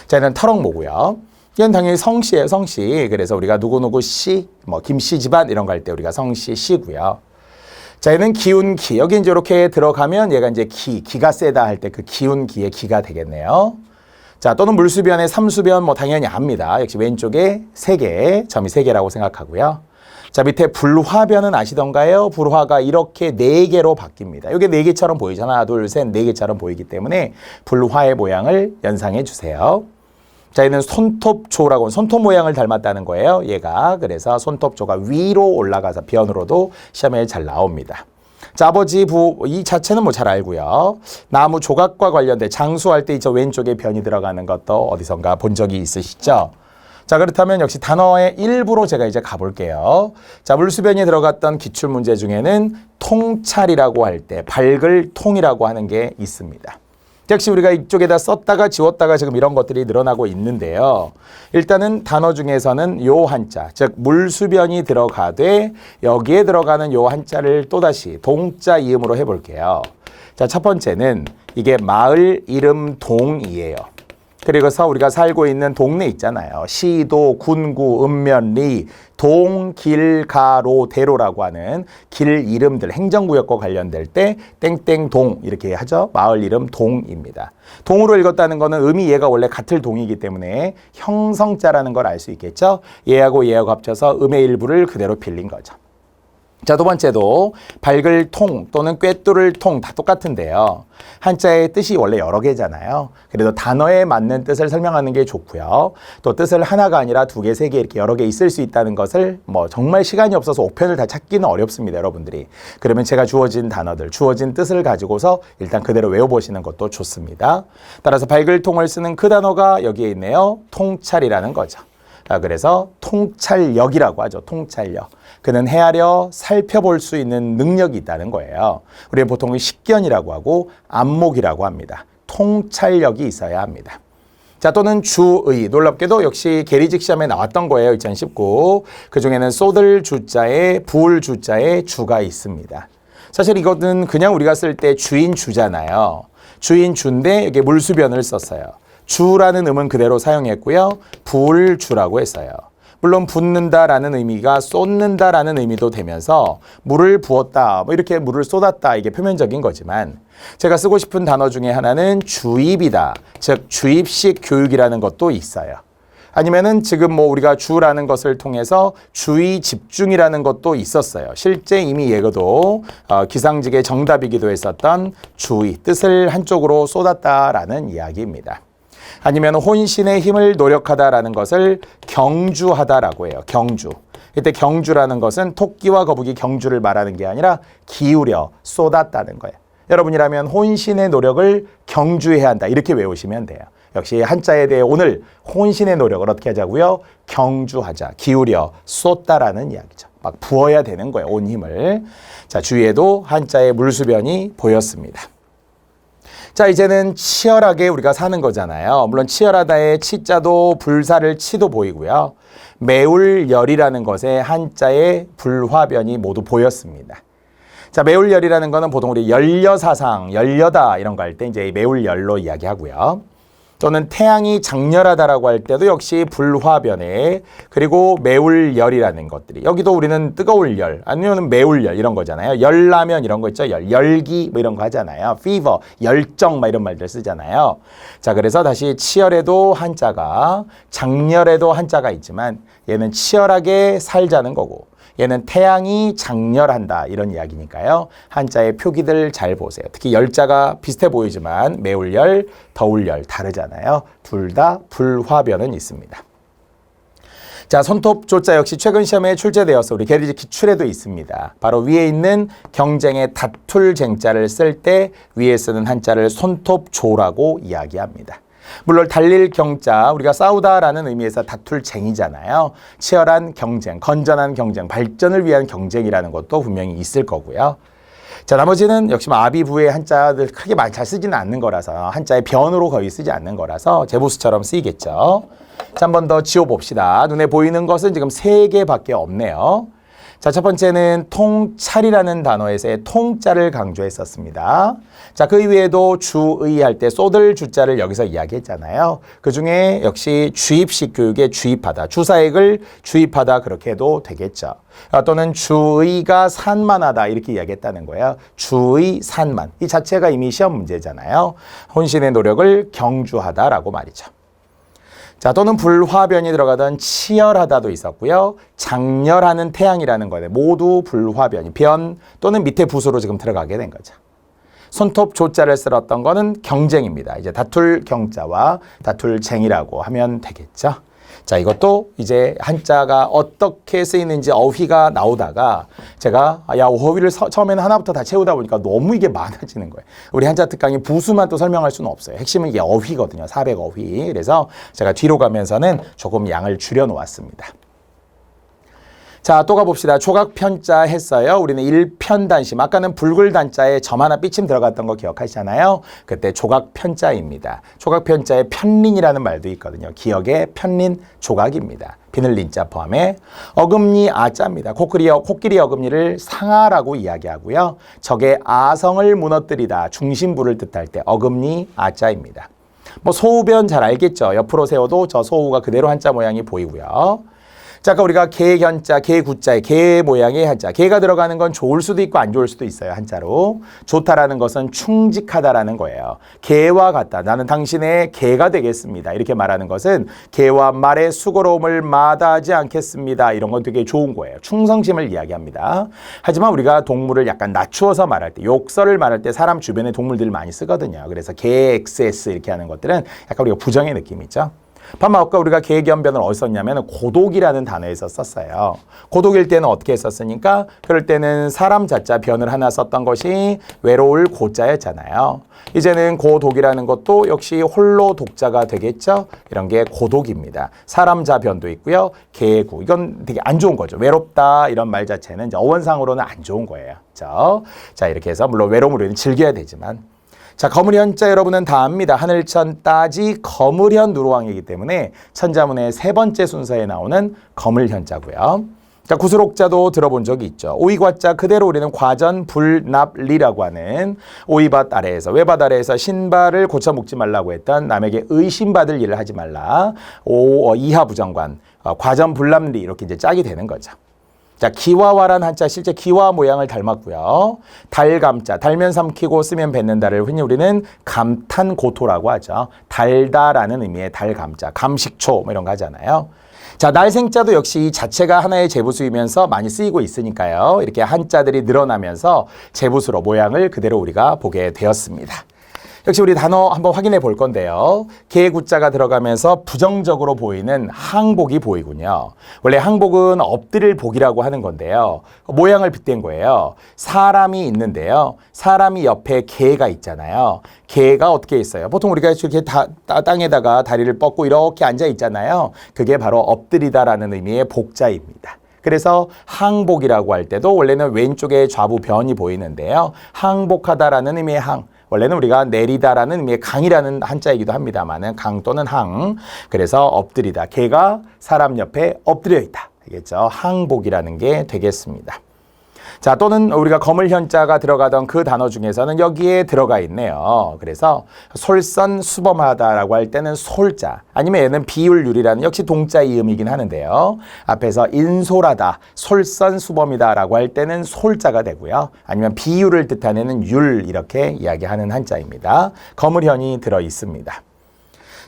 자, 얘는 터럭모고요. 얘는 당연히 성씨예요. 성씨. 그래서 우리가 누구누구 씨, 뭐 김씨 집안 이런 거 할 때 우리가 성씨 씨고요. 자, 얘는 기운기. 여기 이제 이렇게 들어가면 얘가 이제 기가 세다 할 때 그 기운기의 기가 되겠네요. 자, 또는 물수변의 삼수변 뭐 당연히 압니다. 역시 왼쪽에 3개, 점이 3개라고 생각하고요. 자, 밑에 불화변은 아시던가요? 불화가 이렇게 4개로 바뀝니다. 이게 4개처럼 보이죠. 하나, 둘, 셋, 4개처럼 보이기 때문에 불화의 모양을 연상해 주세요. 자, 얘는 손톱조라고 손톱 모양을 닮았다는 거예요. 얘가. 그래서 손톱조가 위로 올라가서 변으로도 시험에 잘 나옵니다. 자, 아버지 부 이 자체는 뭐 잘 알고요. 나무 조각과 관련된 장수할 때 저 왼쪽에 변이 들어가는 것도 어디선가 본 적이 있으시죠? 자, 그렇다면 역시 단어의 일부로 제가 이제 가볼게요. 자, 물수변이 들어갔던 기출문제 중에는 통찰이라고 할 때 밝을 통이라고 하는 게 있습니다. 역시 우리가 이쪽에다 썼다가 지웠다가 지금 이런 것들이 늘어나고 있는데요. 일단은 단어 중에서는 요 한자, 즉 물수변이 들어가되 여기에 들어가는 요 한자를 또다시 동자 이음으로 해볼게요. 자, 첫 번째는 이게 마을 이름 동이에요. 그리고서 우리가 살고 있는 동네 있잖아요. 시도, 군구, 읍면,리, 동, 길, 가, 로, 대로라고 하는 길 이름들, 행정구역과 관련될 때 땡땡동 이렇게 하죠. 마을 이름 동입니다. 동으로 읽었다는 거는 음이 얘가 원래 같을 동이기 때문에 형성자라는 걸 알 수 있겠죠. 얘하고 합쳐서 음의 일부를 그대로 빌린 거죠. 자, 두 번째도 밝을 통 또는 꿰뚫을 통 다 똑같은데요. 한자의 뜻이 원래 여러 개잖아요. 그래도 단어에 맞는 뜻을 설명하는 게 좋고요. 또 뜻을 하나가 아니라 2개, 3개 이렇게 여러 개 있을 수 있다는 것을 뭐 정말 시간이 없어서 5편을 다 찾기는 어렵습니다, 여러분들이. 그러면 제가 주어진 단어들, 주어진 뜻을 가지고서 일단 그대로 외워보시는 것도 좋습니다. 따라서 밝을 통을 쓰는 그 단어가 여기에 있네요. 통찰이라는 거죠. 그래서 통찰력이라고 하죠. 통찰력. 그는 헤아려 살펴볼 수 있는 능력이 있다는 거예요. 우리는 보통 식견이라고 하고 안목이라고 합니다. 통찰력이 있어야 합니다. 자, 또는 주의. 놀랍게도 역시 계리직 시험에 나왔던 거예요. 2019. 그중에는 쏟을 주자에 부을 주자에 주가 있습니다. 사실 이거는 그냥 우리가 쓸 때 주인 주잖아요. 주인 주인데 여기 물수변을 썼어요. 주라는 음은 그대로 사용했고요. 부을 주라고 했어요. 물론 붓는다라는 의미가 쏟는다라는 의미도 되면서 물을 부었다, 뭐 이렇게 물을 쏟았다, 이게 표면적인 거지만 제가 쓰고 싶은 단어 중에 하나는 주입이다. 즉 주입식 교육이라는 것도 있어요. 아니면은 지금 뭐 우리가 주라는 것을 통해서 주의 집중이라는 것도 있었어요. 실제 이미 예고도 기상직의 정답이기도 했었던 주의, 뜻을 한쪽으로 쏟았다라는 이야기입니다. 아니면 혼신의 힘을 노력하다라는 것을 경주하다라고 해요. 경주. 이때 경주라는 것은 토끼와 거북이 경주를 말하는 게 아니라 기울여 쏟았다는 거예요. 여러분이라면 혼신의 노력을 경주해야 한다. 이렇게 외우시면 돼요. 역시 한자에 대해 오늘 혼신의 노력을 어떻게 하자고요? 경주하자. 기울여 쏟다라는 이야기죠. 막 부어야 되는 거예요. 온 힘을. 자, 주위에도 한자의 물수변이 보였습니다. 자, 이제는 치열하게 우리가 사는 거잖아요. 물론 치열하다의 치자도 불사를 치도 보이고요. 매울열이라는 것에 한자의 불화변이 모두 보였습니다. 자, 매울열이라는 거는 보통 우리 열려사상, 열려다 이런 거 할 때 이제 매울열로 이야기하고요. 또는 태양이 장렬하다라고 할 때도 역시 불화변에, 그리고 매울열이라는 것들이, 여기도 우리는 뜨거울 열 아니면 매울열 이런 거잖아요. 열라면 이런 거 있죠. 열기 뭐 이런 거 하잖아요. fever, 열정 막 이런 말들 쓰잖아요. 자, 그래서 다시 치열에도 한자가, 장렬에도 한자가 있지만 얘는 치열하게 살자는 거고, 얘는 태양이 장렬한다 이런 이야기니까요. 한자의 표기들 잘 보세요. 특히 열자가 비슷해 보이지만 매울열, 더울열 다르잖아요. 둘 다 불화변은 있습니다. 자, 손톱 조자 역시 최근 시험에 출제되어서 우리 계리지 기출에도 있습니다. 바로 위에 있는 경쟁의 다툴 쟁자를 쓸 때 위에 쓰는 한자를 손톱조라고 이야기합니다. 물론 달릴 경자, 우리가 싸우다라는 의미에서 다툴 쟁이잖아요. 치열한 경쟁, 건전한 경쟁, 발전을 위한 경쟁이라는 것도 분명히 있을 거고요. 자, 나머지는 역시 아비부의 한자들 크게 많이 잘 쓰지는 않는 거라서, 한자의 변으로 거의 쓰지 않는 거라서 제부수처럼 쓰이겠죠. 자, 한 번 더 지워봅시다. 눈에 보이는 것은 지금 3개밖에 없네요. 자, 첫 번째는 통찰이라는 단어에서의 통자를 강조했었습니다. 자, 그 이외에도 주의 할 때 쏟을 주자를 여기서 이야기했잖아요. 그 중에 역시 주입식 교육에 주입하다, 주사액을 주입하다 그렇게 해도 되겠죠. 또는 주의가 산만하다 이렇게 이야기했다는 거예요. 주의 산만. 이 자체가 이미 시험 문제잖아요. 혼신의 노력을 경주하다라고 말이죠. 자, 또는 불화변이 들어가던 치열하다도 있었고요. 장렬하는 태양이라는 거예요. 모두 불화변이 변 또는 밑에 부수로 지금 들어가게 된 거죠. 손톱 조자를 쓸었던 거는 경쟁입니다. 이제 다툴 경자와 다툴 쟁이라고 하면 되겠죠. 자, 이것도 이제 한자가 어떻게 쓰이는지 어휘가 나오다가 제가 어휘를 처음에는 하나부터 다 채우다 보니까 너무 이게 많아지는 거예요. 우리 한자 특강이 부수만 또 설명할 수는 없어요. 핵심은 이게 어휘거든요. 400어휘. 그래서 제가 뒤로 가면서는 조금 양을 줄여 놓았습니다. 자, 또 가봅시다. 조각편자 했어요. 우리는 일편단심. 아까는 붉을단자에 점 하나 삐침 들어갔던 거 기억하시잖아요. 그때 조각편자입니다. 조각편자에 편린이라는 말도 있거든요. 기억의 편린 조각입니다. 비늘린자 포함해. 어금니 아자입니다. 코끼리 어금니를 상하라고 이야기하고요. 적의 아성을 무너뜨리다, 중심부를 뜻할 때 어금니 아자입니다. 뭐 소우변 잘 알겠죠. 옆으로 세워도 저 소우가 그대로 한자 모양이 보이고요. 자, 아까 우리가 개견자, 개구자의 개 모양의 한자. 개가 들어가는 건 좋을 수도 있고 안 좋을 수도 있어요. 한자로. 좋다라는 것은 충직하다라는 거예요. 개와 같다. 나는 당신의 개가 되겠습니다. 이렇게 말하는 것은 개와 말의 수고로움을 마다하지 않겠습니다. 이런 건 되게 좋은 거예요. 충성심을 이야기합니다. 하지만 우리가 동물을 약간 낮추어서 말할 때, 욕설을 말할 때 사람 주변에 동물들을 많이 쓰거든요. 그래서 개, XS 이렇게 하는 것들은 약간 우리가 부정의 느낌이 있죠. 반면 아까 우리가 개견변을 어디서 썼냐면 고독이라는 단어에서 썼어요. 고독일 때는 어떻게 썼으니까 그럴 때는 사람 자자 변을 하나 썼던 것이 외로울 고자였잖아요. 이제는 고독이라는 것도 역시 홀로 독자가 되겠죠. 이런 게 고독입니다. 사람 자 변도 있고요. 개구. 이건 되게 안 좋은 거죠. 외롭다 이런 말 자체는 이제 어원상으로는 안 좋은 거예요. 그렇죠? 자, 이렇게 해서 물론 외로움을 우리는 즐겨야 되지만, 자, 거물현자 여러분은 다 압니다. 하늘천 따지 거물현 누로왕이기 때문에 천자문의 3번째 순서에 나오는 거물현자고요. 자, 구수록자도 들어본 적이 있죠. 오이과자 그대로 우리는 과전 불납리라고 하는 오이밭 아래에서, 외밭 아래에서 신발을 고쳐 묶지 말라고 했던 남에게 의심받을 일을 하지 말라. 이하 부정관, 과전 불납리 이렇게 이제 짝이 되는 거죠. 자, 기와와란 한자 실제 기와 모양을 닮았고요. 달감자, 달면 삼키고 쓰면 뱉는다를 흔히 우리는 감탄고토라고 하죠. 달다라는 의미의 달감자, 감식초 뭐 이런 거 하잖아요. 자, 날생자도 역시 이 자체가 하나의 제부수이면서 많이 쓰이고 있으니까요. 이렇게 한자들이 늘어나면서 제부수로 모양을 그대로 우리가 보게 되었습니다. 역시 우리 단어 한번 확인해 볼 건데요. 개구자가 들어가면서 부정적으로 보이는 항복이 보이군요. 원래 항복은 엎드릴 복이라고 하는 건데요. 모양을 빗댄 거예요. 사람이 있는데요. 사람이 옆에 개가 있잖아요. 개가 어떻게 있어요? 보통 우리가 이렇게 땅에다가 다리를 뻗고 이렇게 앉아 있잖아요. 그게 바로 엎드리다라는 의미의 복자입니다. 그래서 항복이라고 할 때도 원래는 왼쪽에 좌부 변이 보이는데요. 항복하다라는 의미의 항. 원래는 우리가 내리다라는 의미의 강이라는 한자이기도 합니다만은 강 또는 항. 그래서 엎드리다. 개가 사람 옆에 엎드려 있다. 알겠죠? 항복이라는 게 되겠습니다. 자, 또는 우리가 거물 현자가 들어가던 그 단어 중에서는 여기에 들어가 있네요. 그래서 솔선수범하다라고 할 때는 솔자, 아니면 얘는 비율율이라는 역시 동자 이음이긴 하는데요. 앞에서 인솔하다, 솔선수범이다라고 할 때는 솔자가 되고요. 아니면 비율을 뜻하는 율, 이렇게 이야기하는 한자입니다. 거물현이 들어 있습니다.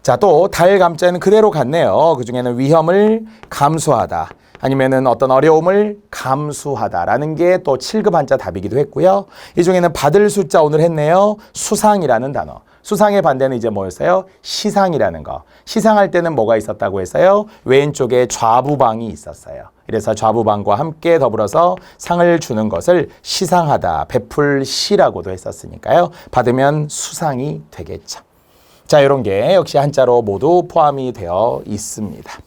자, 또 달감자는 그대로 같네요. 그 중에는 위험을 감수하다, 아니면은 어떤 어려움을 감수하다라는 게 또 7급 한자 답이기도 했고요. 이 중에는 받을 숫자 오늘 했네요. 수상이라는 단어. 수상의 반대는 이제 뭐였어요? 시상이라는 거. 시상할 때는 뭐가 있었다고 했어요? 왼쪽에 좌부방이 있었어요. 그래서 좌부방과 함께 더불어서 상을 주는 것을 시상하다, 베풀시라고도 했었으니까요. 받으면 수상이 되겠죠. 자, 이런 게 역시 한자로 모두 포함이 되어 있습니다.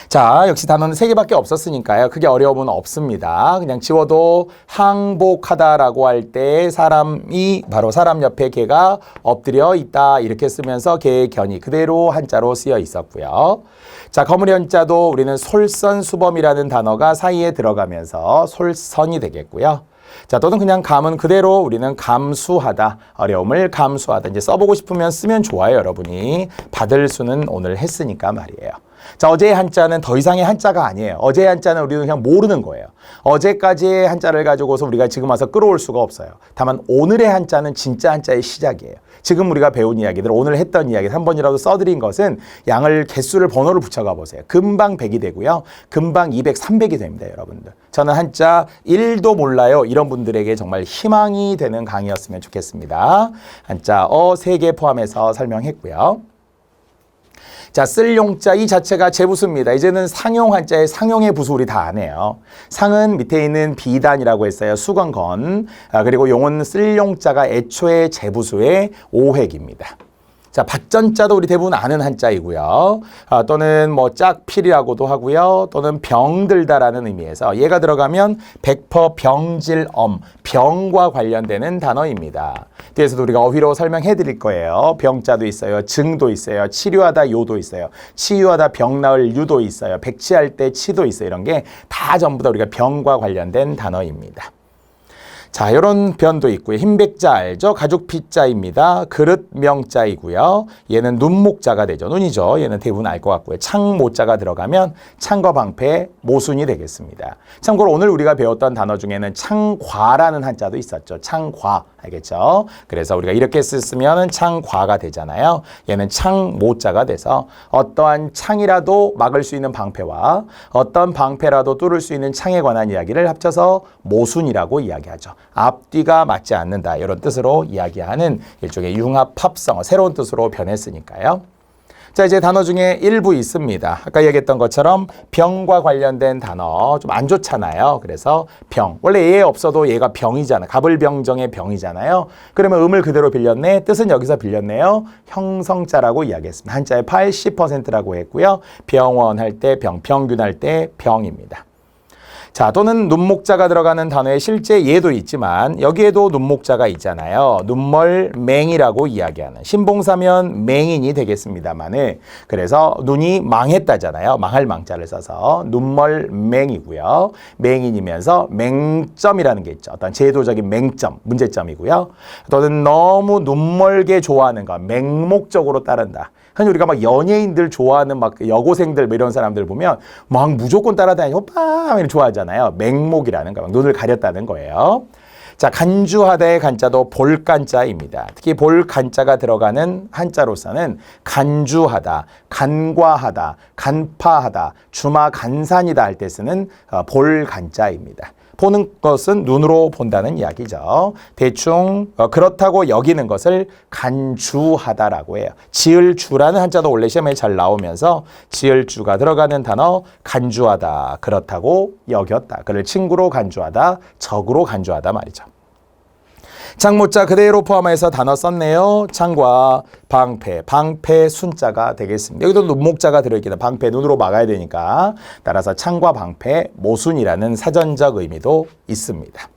자, 역시 단어는 3개밖에 없었으니까요. 크게 어려움은 없습니다. 그냥 지워도 항복하다라고 할 때 사람이 바로 사람 옆에 개가 엎드려 있다, 이렇게 쓰면서 개의 견이 그대로 한자로 쓰여 있었고요. 자, 거물현자도 우리는 솔선수범이라는 단어가 사이에 들어가면서 솔선이 되겠고요. 자, 또는 그냥 감은 그대로 우리는 감수하다, 어려움을 감수하다. 이제 써보고 싶으면 쓰면 좋아요, 여러분이. 받을 수는 오늘 했으니까 말이에요. 자, 어제의 한자는 더 이상의 한자가 아니에요. 어제의 한자는 우리는 그냥 모르는 거예요. 어제까지의 한자를 가지고서 우리가 지금 와서 끌어올 수가 없어요. 다만 오늘의 한자는 진짜 한자의 시작이에요. 지금 우리가 배운 이야기들, 오늘 했던 이야기 한 번이라도 써드린 것은 양을 개수를 번호를 붙여가 보세요. 금방 100이 되고요. 금방 200, 300이 됩니다, 여러분들. 저는 한자 1도 몰라요, 이런 분들에게 정말 희망이 되는 강의였으면 좋겠습니다. 한자 3개 포함해서 설명했고요. 자, 쓸 용자 이 자체가 제부수입니다. 이제는 상용 한자의 상용의 부수 우리 다 아네요. 상은 밑에 있는 비단이라고 했어요. 수건건. 그리고 용은 쓸 용자가 애초에 제부수의 오획입니다. 자, 박전자도 우리 대부분 아는 한자이고요. 또는 뭐 짝필이라고도 하고요. 또는 병들다라는 의미에서 얘가 들어가면 100% 병질엄, 병과 관련되는 단어입니다. 뒤에서도 우리가 어휘로 설명해 드릴 거예요. 병자도 있어요. 증도 있어요. 치료하다 요도 있어요. 치유하다 병 나을 유도 있어요. 백치할 때 치도 있어요. 이런 게 다 전부 다 우리가 병과 관련된 단어입니다. 자, 이런 변도 있고요. 흰백자 알죠? 가죽피자입니다. 그릇명자이고요. 얘는 눈목자가 되죠. 눈이죠. 얘는 대부분 알 것 같고요. 창모자가 들어가면 창과 방패, 모순이 되겠습니다. 참고로 오늘 우리가 배웠던 단어 중에는 창과라는 한자도 있었죠. 창과. 알겠죠? 그래서 우리가 이렇게 쓰면 창과가 되잖아요. 얘는 창모자가 돼서 어떠한 창이라도 막을 수 있는 방패와 어떤 방패라도 뚫을 수 있는 창에 관한 이야기를 합쳐서 모순이라고 이야기하죠. 앞뒤가 맞지 않는다, 이런 뜻으로 이야기하는 일종의 융합합성, 새로운 뜻으로 변했으니까요. 자, 이제 단어 중에 일부 있습니다. 아까 얘기했던 것처럼 병과 관련된 단어 좀 안 좋잖아요. 그래서 병, 원래 얘 없어도 얘가 병이잖아요. 갑을병정의 병이잖아요. 그러면 음을 그대로 빌렸네. 뜻은 여기서 빌렸네요. 형성자라고 이야기했습니다. 한자의 80%라고 했고요. 병원 할 때 병, 병균 할 때 병입니다. 자, 또는 눈목자가 들어가는 단어에 실제 예도 있지만 여기에도 눈목자가 있잖아요. 눈멀맹이라고 이야기하는, 신봉사면 맹인이 되겠습니다만은, 그래서 눈이 망했다잖아요. 망할 망자를 써서 눈멀맹이고요. 맹인이면서 맹점이라는 게 있죠. 어떤 제도적인 맹점, 문제점이고요. 또는 너무 눈멀게 좋아하는 거, 맹목적으로 따른다. 흔히 우리가 막 연예인들 좋아하는 막 여고생들 뭐 이런 사람들 보면 막 무조건 따라다니고 오빠 이렇게 좋아하잖아요. 맹목이라는 거, 막 눈을 가렸다는 거예요. 자, 간주하다의 간자도 볼간자입니다. 특히 볼간자가 들어가는 한자로서는 간주하다, 간과하다, 간파하다, 주마간산이다 할 때 쓰는 볼간자입니다. 보는 것은 눈으로 본다는 이야기죠. 대충 그렇다고 여기는 것을 간주하다라고 해요. 지을주라는 한자도 원래 시험에 잘 나오면서 지을주가 들어가는 단어 간주하다, 그렇다고 여겼다. 그를 친구로 간주하다, 적으로 간주하다 말이죠. 창모자 그대로 포함해서 단어 썼네요. 창과 방패, 방패 순자가 되겠습니다. 여기도 눈목자가 들어있기 때문에 방패 눈으로 막아야 되니까 따라서 창과 방패 모순이라는 사전적 의미도 있습니다.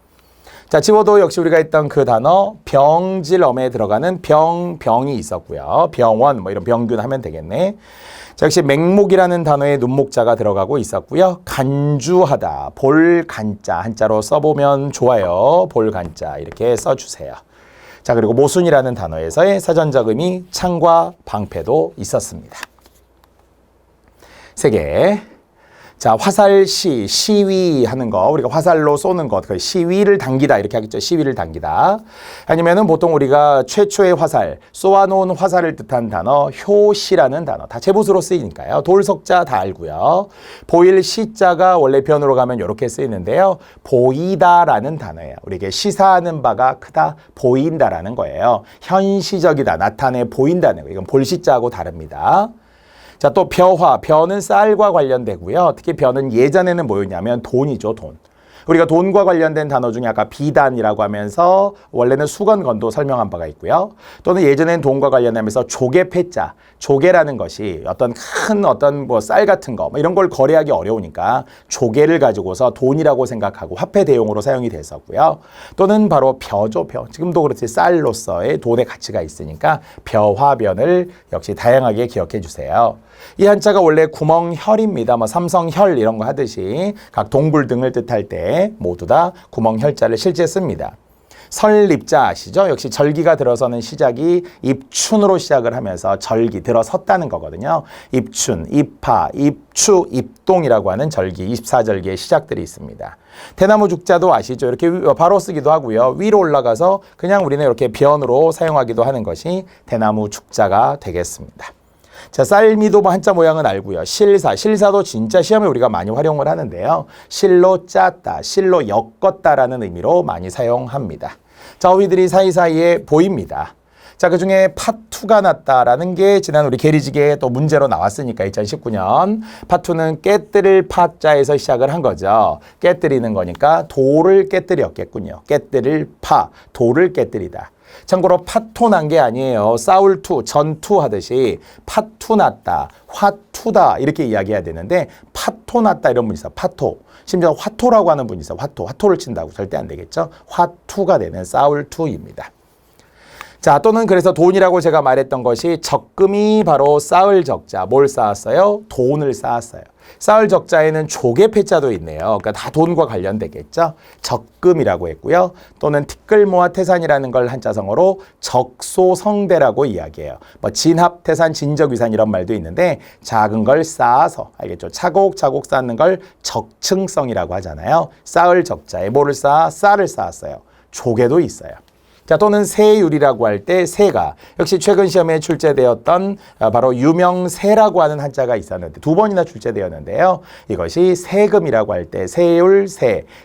자, 지워도 역시 우리가 했던 그 단어 병질엄에 들어가는 병이 있었고요. 병원 뭐 이런 병균 하면 되겠네. 자, 역시 맹목이라는 단어에 눈목자가 들어가고 있었고요. 간주하다, 볼간자 한자로 써보면 좋아요. 볼간자 이렇게 써주세요. 자, 그리고 모순이라는 단어에서의 사전적 의미 창과 방패도 있었습니다. 3개. 자, 화살시, 시위하는 거, 우리가 화살로 쏘는 것, 그 시위를 당기다 이렇게 하겠죠. 시위를 당기다. 아니면은 보통 우리가 최초의 화살, 쏘아놓은 화살을 뜻한 단어, 효시라는 단어, 다 제부수로 쓰이니까요. 돌석자 다 알고요. 보일 시자가 원래 변으로 가면 이렇게 쓰이는데요. 보이다라는 단어예요. 우리에게 시사하는 바가 크다, 보인다라는 거예요. 현시적이다, 나타내 보인다는 거. 이건 볼시자하고 다릅니다. 자, 또 벼는 쌀과 관련되고요. 특히 벼는 예전에는 뭐였냐면 돈이죠, 돈. 우리가 돈과 관련된 단어 중에 아까 비단이라고 하면서 원래는 수건건도 설명한 바가 있고요. 또는 예전엔 돈과 관련하면서 조개패자, 조개라는 것이 어떤 큰 뭐 쌀 같은 거 이런 걸 거래하기 어려우니까 조개를 가지고서 돈이라고 생각하고 화폐 대용으로 사용이 됐었고요. 또는 바로 벼죠, 벼. 지금도 그렇지 쌀로서의 돈의 가치가 있으니까 벼화변을 역시 다양하게 기억해 주세요. 이 한자가 원래 구멍혈입니다. 뭐 삼성혈 이런 거 하듯이 각 동굴 등을 뜻할 때 모두 다 구멍혈자를 실제 씁니다. 설립자 아시죠? 역시 절기가 들어서는 시작이 입춘으로 시작을 하면서 절기 들어섰다는 거거든요. 입춘, 입하, 입추, 입동이라고 하는 절기, 24절기의 시작들이 있습니다. 대나무 죽자도 아시죠? 이렇게 바로 쓰기도 하고요. 위로 올라가서 그냥 우리는 이렇게 변으로 사용하기도 하는 것이 대나무 죽자가 되겠습니다. 자, 쌀미도 한자 모양은 알고요. 실사도 진짜 시험에 우리가 많이 활용을 하는데요. 실로 짰다, 실로 엮었다라는 의미로 많이 사용합니다. 자, 어휘들이 사이사이에 보입니다. 자, 그중에 파투가 났다라는 게 지난 우리 계리지계에 또 문제로 나왔으니까 2019년 파투는 깨뜨릴 파자에서 시작을 한 거죠. 깨뜨리는 거니까 돌을 깨뜨렸겠군요. 깨뜨릴 파, 돌을 깨뜨리다. 참고로 파토 난 게 아니에요. 싸울투, 전투하듯이 파투 났다, 화투다 이렇게 이야기해야 되는데 파토 났다 이런 분이 있어요. 파토. 심지어 화토라고 하는 분이 있어요. 화토를 친다고 절대 안 되겠죠. 화투가 되는 싸울투입니다. 자, 또는 그래서 돈이라고 제가 말했던 것이 적금이 바로 쌓을 적자. 뭘 쌓았어요? 돈을 쌓았어요. 쌓을 적자에는 조개패자도 있네요. 그러니까 다 돈과 관련되겠죠. 적금이라고 했고요. 또는 티끌모아 태산이라는 걸 한자성어로 적소성대라고 이야기해요. 뭐 진합, 태산, 진적위산 이런 말도 있는데 작은 걸 쌓아서 알겠죠. 차곡차곡 쌓는 걸 적층성이라고 하잖아요. 쌓을 적자에 뭐를 쌓아? 쌀을 쌓았어요. 조개도 있어요. 자, 또는 세율이라고 할 때 세가 역시 최근 시험에 출제되었던 바로 유명세라고 하는 한자가 있었는데 2번이나 출제되었는데요. 이것이 세금이라고 할 때 세율,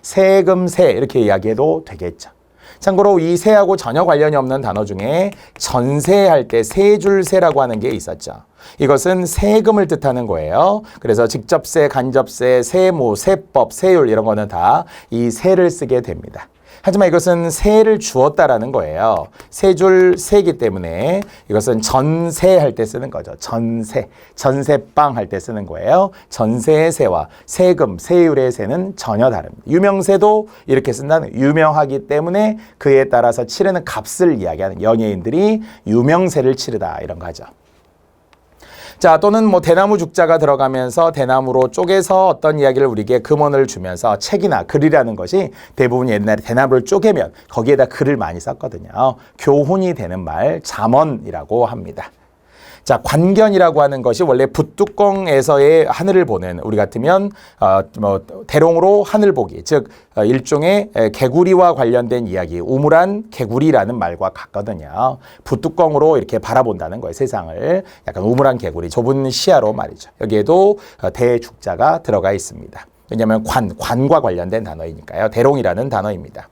세금세 이렇게 이야기해도 되겠죠. 참고로 이 세하고 전혀 관련이 없는 단어 중에 전세할 때 세줄세라고 하는 게 있었죠. 이것은 세금을 뜻하는 거예요. 그래서 직접세, 간접세, 세무, 세법, 세율 이런 거는 다 이 세를 쓰게 됩니다. 하지만 이것은 세를 주었다라는 거예요. 세 줄 세이기 때문에 이것은 전세할 때 쓰는 거죠. 전세빵 할 때 쓰는 거예요. 전세의 세와 세금, 세율의 세는 전혀 다릅니다. 유명세도 이렇게 쓴다는 거예요. 유명하기 때문에 그에 따라서 치르는 값을 이야기하는 연예인들이 유명세를 치르다 이런 거 하죠. 자, 또는 뭐 대나무 죽자가 들어가면서 대나무로 쪼개서 어떤 이야기를 우리에게 금원을 주면서 책이나 글이라는 것이 대부분 옛날에 대나무를 쪼개면 거기에다 글을 많이 썼거든요. 교훈이 되는 말, 잠언이라고 합니다. 자, 관견이라고 하는 것이 원래 붓뚜껑에서의 하늘을 보는 우리 같으면 대롱으로 하늘 보기, 즉 일종의 개구리와 관련된 이야기, 우물안 개구리라는 말과 같거든요. 붓뚜껑으로 이렇게 바라본다는 거예요. 세상을 약간 우물안 개구리, 좁은 시야로 말이죠. 여기에도 대죽자가 들어가 있습니다. 왜냐하면 관과 관련된 단어이니까요. 대롱이라는 단어입니다.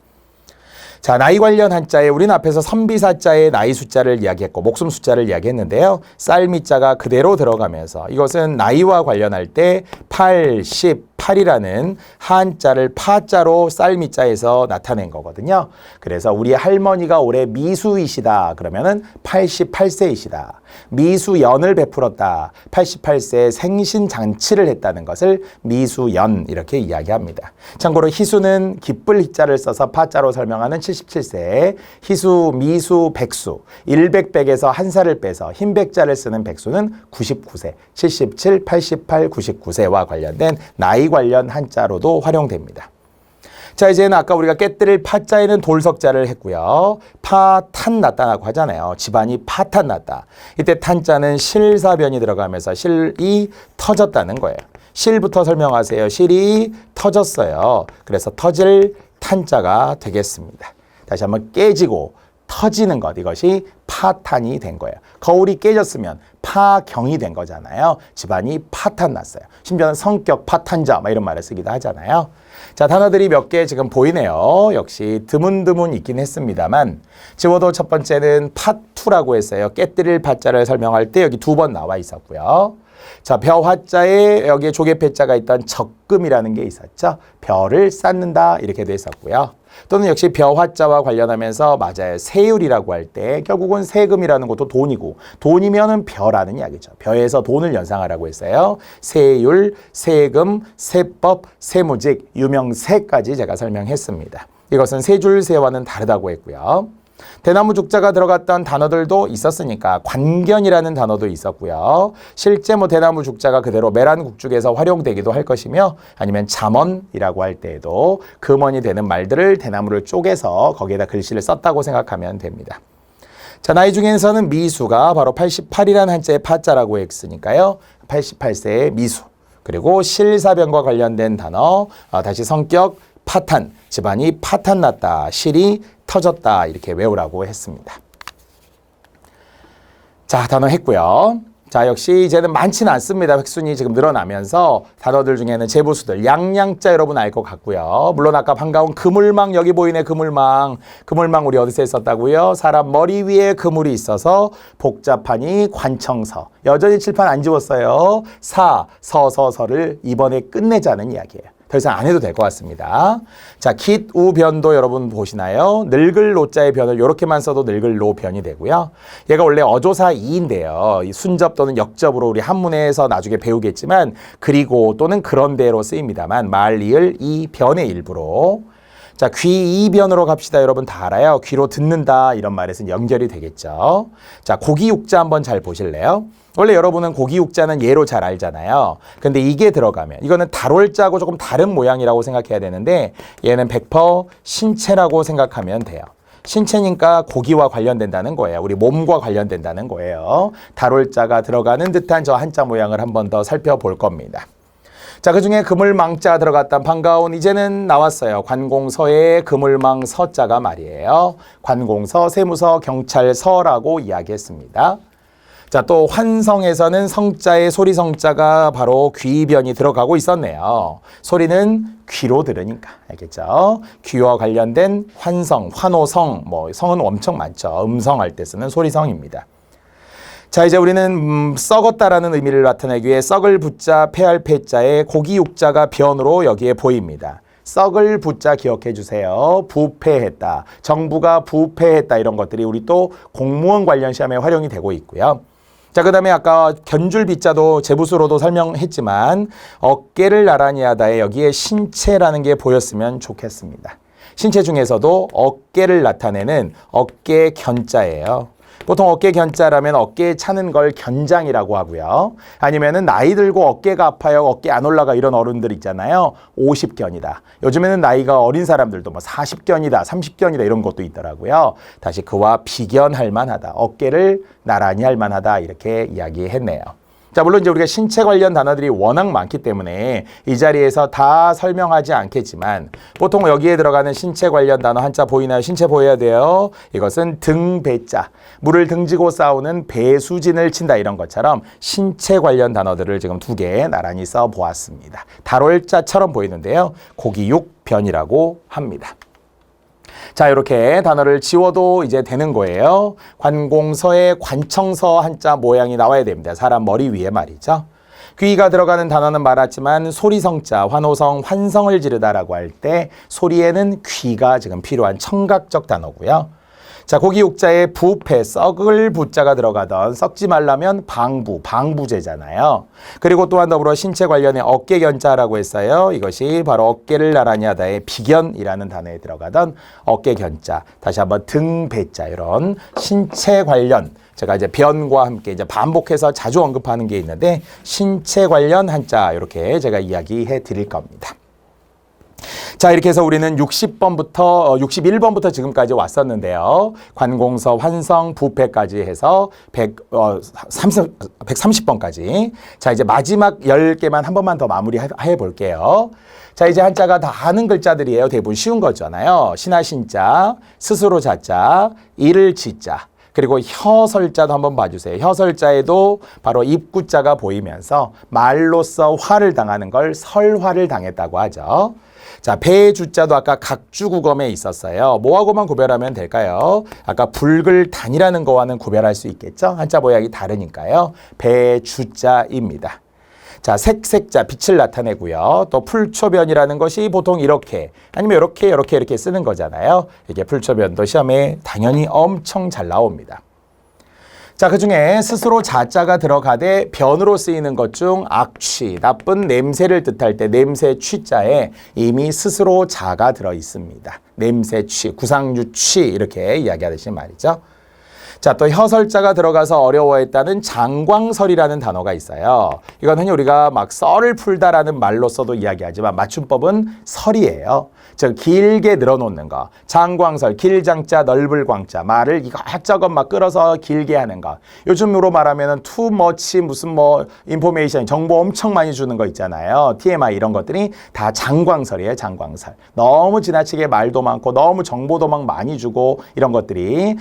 자, 나이 관련 한자에 우리는 앞에서 선비사자의 나이 숫자를 이야기했고 목숨 숫자를 이야기했는데요. 쌀미자가 그대로 들어가면서 이것은 나이와 관련할 때 80, 88이라는 한자를 파자로 쌀미자에서 나타낸 거거든요. 그래서 우리 할머니가 올해 미수이시다 그러면은 88세이시다. 미수연을 베풀었다. 88세에 생신잔치를 했다는 것을 미수연 이렇게 이야기합니다. 참고로 희수는 기쁠 희자를 써서 파자로 설명하는 77세, 희수, 미수, 백수, 일백백에서 한 살을 빼서 흰백자를 쓰는 백수는 99세, 77, 88, 99세와 관련된 나이 관련 한자로도 활용됩니다. 자, 이제는 아까 우리가 깨뜨릴 파자에는 돌석자를 했고요. 파탄 났다라고 하잖아요. 집안이 파탄 났다. 이때 탄자는 실사변이 들어가면서 실이 터졌다는 거예요. 실부터 설명하세요. 실이 터졌어요. 그래서 터질 탄자가 되겠습니다. 다시 한번 깨지고 터지는 것, 이것이 파탄이 된 거예요. 거울이 깨졌으면 파경이 된 거잖아요. 집안이 파탄 났어요. 심지어는 성격 파탄자 이런 말을 쓰기도 하잖아요. 자, 단어들이 몇 개 지금 보이네요. 역시 드문드문 있긴 했습니다만 지워도 첫 번째는 파투라고 했어요. 깨뜨릴 파자를 설명할 때 여기 2번 나와 있었고요. 자, 벼화자에 여기에 조개패자가 있던 적금이라는 게 있었죠. 벼를 쌓는다 이렇게 돼 있었고요. 또는 역시 벼화자와 관련하면서 맞아요. 세율이라고 할 때 결국은 세금이라는 것도 돈이고 돈이면은 벼라는 이야기죠. 벼에서 돈을 연상하라고 했어요. 세율, 세금, 세법, 세무직, 유명세까지 제가 설명했습니다. 이것은 세 줄 세와는 다르다고 했고요. 대나무 죽자가 들어갔던 단어들도 있었으니까 관견이라는 단어도 있었고요. 실제 대나무 죽자가 그대로 메란국죽에서 활용되기도 할 것이며 아니면 잠언이라고 할 때에도 금언이 되는 말들을 대나무를 쪼개서 거기에다 글씨를 썼다고 생각하면 됩니다. 자, 나이 중에서는 미수가 바로 88이라는 한자의 파자라고 했으니까요. 88세의 미수. 그리고 실사변과 관련된 단어, 다시 성격, 파탄, 집안이 파탄 났다, 실이 터졌다 이렇게 외우라고 했습니다. 자, 단어 했고요. 자, 역시 이제는 많지는 않습니다. 획순이 지금 늘어나면서 단어들 중에는 재부수들, 양양자 여러분 알 것 같고요. 물론 아까 반가운 그물망 여기 보이네. 그물망 우리 어디서 했었다고요? 사람 머리 위에 그물이 있어서 복잡하니 관청서. 여전히 칠판 안 지웠어요. 서를 이번에 끝내자는 이야기예요. 더 이상 안 해도 될 것 같습니다. 자, 깃, 우, 변도 여러분 보시나요? 늙을 노자의 변을 이렇게만 써도 늙을 노 변이 되고요. 얘가 원래 어조사 이인데요. 이 순접 또는 역접으로 우리 한문에서 나중에 배우겠지만 그리고 또는 그런대로 쓰입니다만 말, 이을, 이 변의 일부로. 자, 귀, 이 변으로 갑시다. 여러분 다 알아요. 귀로 듣는다 이런 말에서는 연결이 되겠죠. 자, 고기육자 한번 잘 보실래요? 원래 여러분은 고기육자는 예로 잘 알잖아요. 근데 이게 들어가면 이거는 달월자하고 조금 다른 모양이라고 생각해야 되는데 얘는 100% 신체라고 생각하면 돼요. 신체니까 고기와 관련된다는 거예요. 우리 몸과 관련된다는 거예요. 달월자가 들어가는 듯한 저 한자 모양을 한 번 더 살펴볼 겁니다. 자, 그중에 그물망자 들어갔던 반가운 이제는 나왔어요. 관공서에 그물망 서자가 말이에요. 관공서, 세무서, 경찰서라고 이야기했습니다. 자, 또 환성에서는 성자의 소리성자가 바로 귀변이 들어가고 있었네요. 소리는 귀로 들으니까 알겠죠? 귀와 관련된 환성, 환호성, 성은 엄청 많죠. 음성할 때 쓰는 소리성입니다. 자, 이제 우리는 썩었다라는 의미를 나타내기 위해 썩을 부자, 폐할 폐자에 고기육자가 변으로 여기에 보입니다. 썩을 부자 기억해 주세요. 부패했다. 정부가 부패했다 이런 것들이 우리 또 공무원 관련 시험에 활용이 되고 있고요. 자, 그 다음에 아까 견줄비자도 재부수로도 설명했지만 어깨를 나란히 하다에 여기에 신체라는 게 보였으면 좋겠습니다. 신체 중에서도 어깨를 나타내는 어깨 견자예요. 보통 어깨 견자라면 어깨에 차는 걸 견장이라고 하고요. 아니면은 나이 들고 어깨가 아파요. 어깨 안 올라가 이런 어른들 있잖아요. 50견이다. 요즘에는 나이가 어린 사람들도 40견이다, 30견이다 이런 것도 있더라고요. 다시 그와 비견할 만하다. 어깨를 나란히 할 만하다 이렇게 이야기했네요. 자, 물론 이제 우리가 신체 관련 단어들이 워낙 많기 때문에 이 자리에서 다 설명하지 않겠지만 보통 여기에 들어가는 신체 관련 단어 한자 보이나요? 신체 보여야 돼요. 이것은 등배자. 물을 등지고 싸우는 배수진을 친다 이런 것처럼 신체 관련 단어들을 지금 2개 나란히 써 보았습니다. 달월자처럼 보이는데요. 고기육변이라고 합니다. 자, 이렇게 단어를 지워도 이제 되는 거예요. 관공서에 관청서 한자 모양이 나와야 됩니다. 사람 머리 위에 말이죠. 귀가 들어가는 단어는 말았지만 소리성자, 환호성, 환성을 지르다라고 할 때 소리에는 귀가 지금 필요한 청각적 단어고요. 자, 고기 육자에 부패, 썩을 부자가 들어가던 썩지 말라면 방부제잖아요. 그리고 또한 더불어 신체 관련해 어깨견자라고 했어요. 이것이 바로 어깨를 나란히 하다의 비견이라는 단어에 들어가던 어깨견자. 다시 한번 등배자, 이런 신체 관련. 제가 이제 변과 함께 이제 반복해서 자주 언급하는 게 있는데 신체 관련 한자 이렇게 제가 이야기해 드릴 겁니다. 자, 이렇게 해서 우리는 61번부터 지금까지 왔었는데요. 관공서, 환성, 부패까지 해서 130번까지. 자, 이제 마지막 10개만 한 번만 더 마무리해 볼게요. 자, 이제 한자가 다 아는 글자들이에요. 대부분 쉬운 거잖아요. 신하신자, 스스로 자자, 이를 지자. 그리고 혀설자도 한번 봐주세요. 혀설자에도 바로 입구자가 보이면서 말로써 화를 당하는 걸 설화를 당했다고 하죠. 자, 배주자도 아까 각주구검에 있었어요. 뭐하고만 구별하면 될까요? 아까 불글단이라는 거와는 구별할 수 있겠죠? 한자 모양이 다르니까요. 배주자입니다. 자, 색자, 빛을 나타내고요. 또 풀초변이라는 것이 보통 이렇게 아니면 이렇게 쓰는 거잖아요. 이게 풀초변도 시험에 당연히 엄청 잘 나옵니다. 자, 그중에 스스로 자자가 들어가되 변으로 쓰이는 것 중 악취, 나쁜 냄새를 뜻할 때 냄새 취자에 이미 스스로 자가 들어 있습니다. 냄새 취, 구상유취 이렇게 이야기하듯이 말이죠. 자, 또 혀설자가 들어가서 어려워했다는 장광설이라는 단어가 있어요. 이건 흔히 우리가 막 썰을 풀다라는 말로서도 이야기하지만 맞춤법은 설이에요. 즉 길게 늘어놓는 거. 장광설, 길장자, 넓을 광자. 말을 이것저것 막 끌어서 길게 하는 거. 요즘으로 말하면은 too much 무슨 information, 정보 엄청 많이 주는 거 있잖아요. TMI 이런 것들이 다 장광설이에요. 장광설. 너무 지나치게 말도 많고 너무 정보도 막 많이 주고 이런 것들이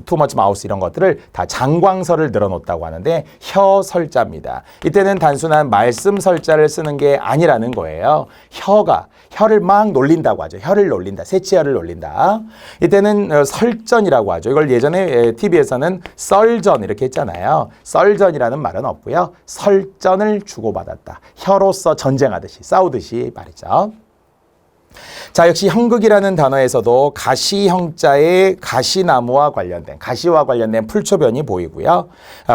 too much 마우스 이런 것들을 다 장광설을 늘어놓았다고 하는데 혀설자입니다. 이때는 단순한 말씀설자를 쓰는 게 아니라는 거예요. 혀를 막 놀린다고 하죠. 혀를 놀린다. 새치혀를 놀린다. 이때는 설전이라고 하죠. 이걸 예전에 TV에서는 썰전 이렇게 했잖아요. 썰전이라는 말은 없고요. 설전을 주고받았다. 혀로서 전쟁하듯이 싸우듯이 말이죠. 자, 역시 형극이라는 단어에서도 가시형자의 가시나무와 관련된 가시와 관련된 풀초변이 보이고요.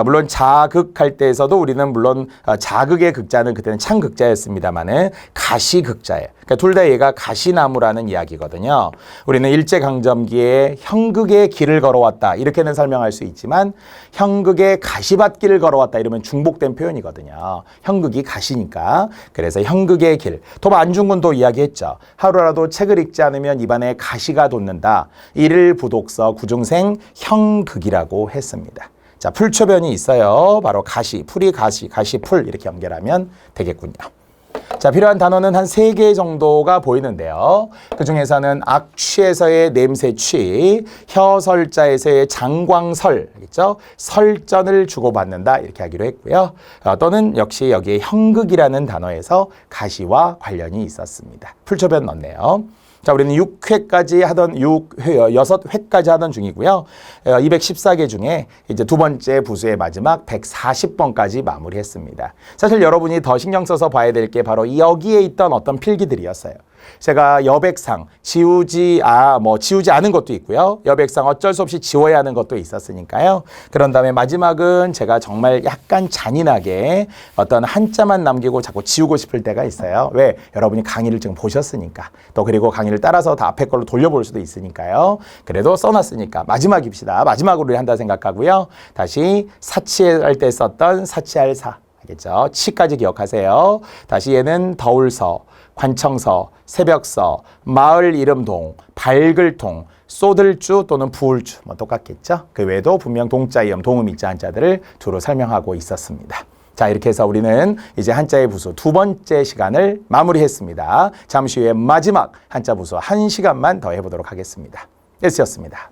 물론 자극할 때에서도 우리는 물론 자극의 극자는 그때는 창극자였습니다만은 가시극자예요. 그러니까 둘 다 얘가 가시나무라는 이야기거든요. 우리는 일제강점기에 형극의 길을 걸어왔다 이렇게는 설명할 수 있지만 형극의 가시밭길을 걸어왔다 이러면 중복된 표현이거든요. 형극이 가시니까. 그래서 형극의 길. 도마 안중근도 이야기했죠. 하루라도 책을 읽지 않으면 입안에 가시가 돋는다. 이를 부독서 구중생 형극이라고 했습니다. 자, 풀초변이 있어요. 바로 가시, 풀이 가시, 가시풀 이렇게 연결하면 되겠군요. 자, 필요한 단어는 한 3개 정도가 보이는데요. 그 중에서는 악취에서의 냄새취, 혀설자에서의 장광설, 알겠죠? 설전을 주고받는다 이렇게 하기로 했고요. 또는 역시 여기에 형극이라는 단어에서 가시와 관련이 있었습니다. 풀초변 넣었네요. 자, 우리는 6회까지 하던 6회까지 하던 중이고요. 214개 중에 이제 두 번째 부수의 마지막 140번까지 마무리했습니다. 사실 여러분이 더 신경 써서 봐야 될 게 바로 여기에 있던 어떤 필기들이었어요. 제가 여백상 지우지 않은 것도 있고요. 여백상 어쩔 수 없이 지워야 하는 것도 있었으니까요. 그런 다음에 마지막은 제가 정말 약간 잔인하게 어떤 한자만 남기고 자꾸 지우고 싶을 때가 있어요. 왜? 여러분이 강의를 지금 보셨으니까. 또 그리고 강의를 따라서 다 앞에 걸로 돌려볼 수도 있으니까요. 그래도 써놨으니까 마지막입시다. 마지막으로 한다 생각하고요. 다시 사치할 때 썼던 사치할 사. 알겠죠? 치까지 기억하세요. 다시 얘는 더울서, 관청서, 새벽서, 마을 이름동, 밝을통, 쏟을주 또는 부을주 똑같겠죠? 그 외에도 분명 동자이음, 동음이자 한자들을 두루 설명하고 있었습니다. 자, 이렇게 해서 우리는 이제 한자의 부수 두 번째 시간을 마무리했습니다. 잠시 후에 마지막 한자 부수 1시간만 더 해보도록 하겠습니다. S였습니다.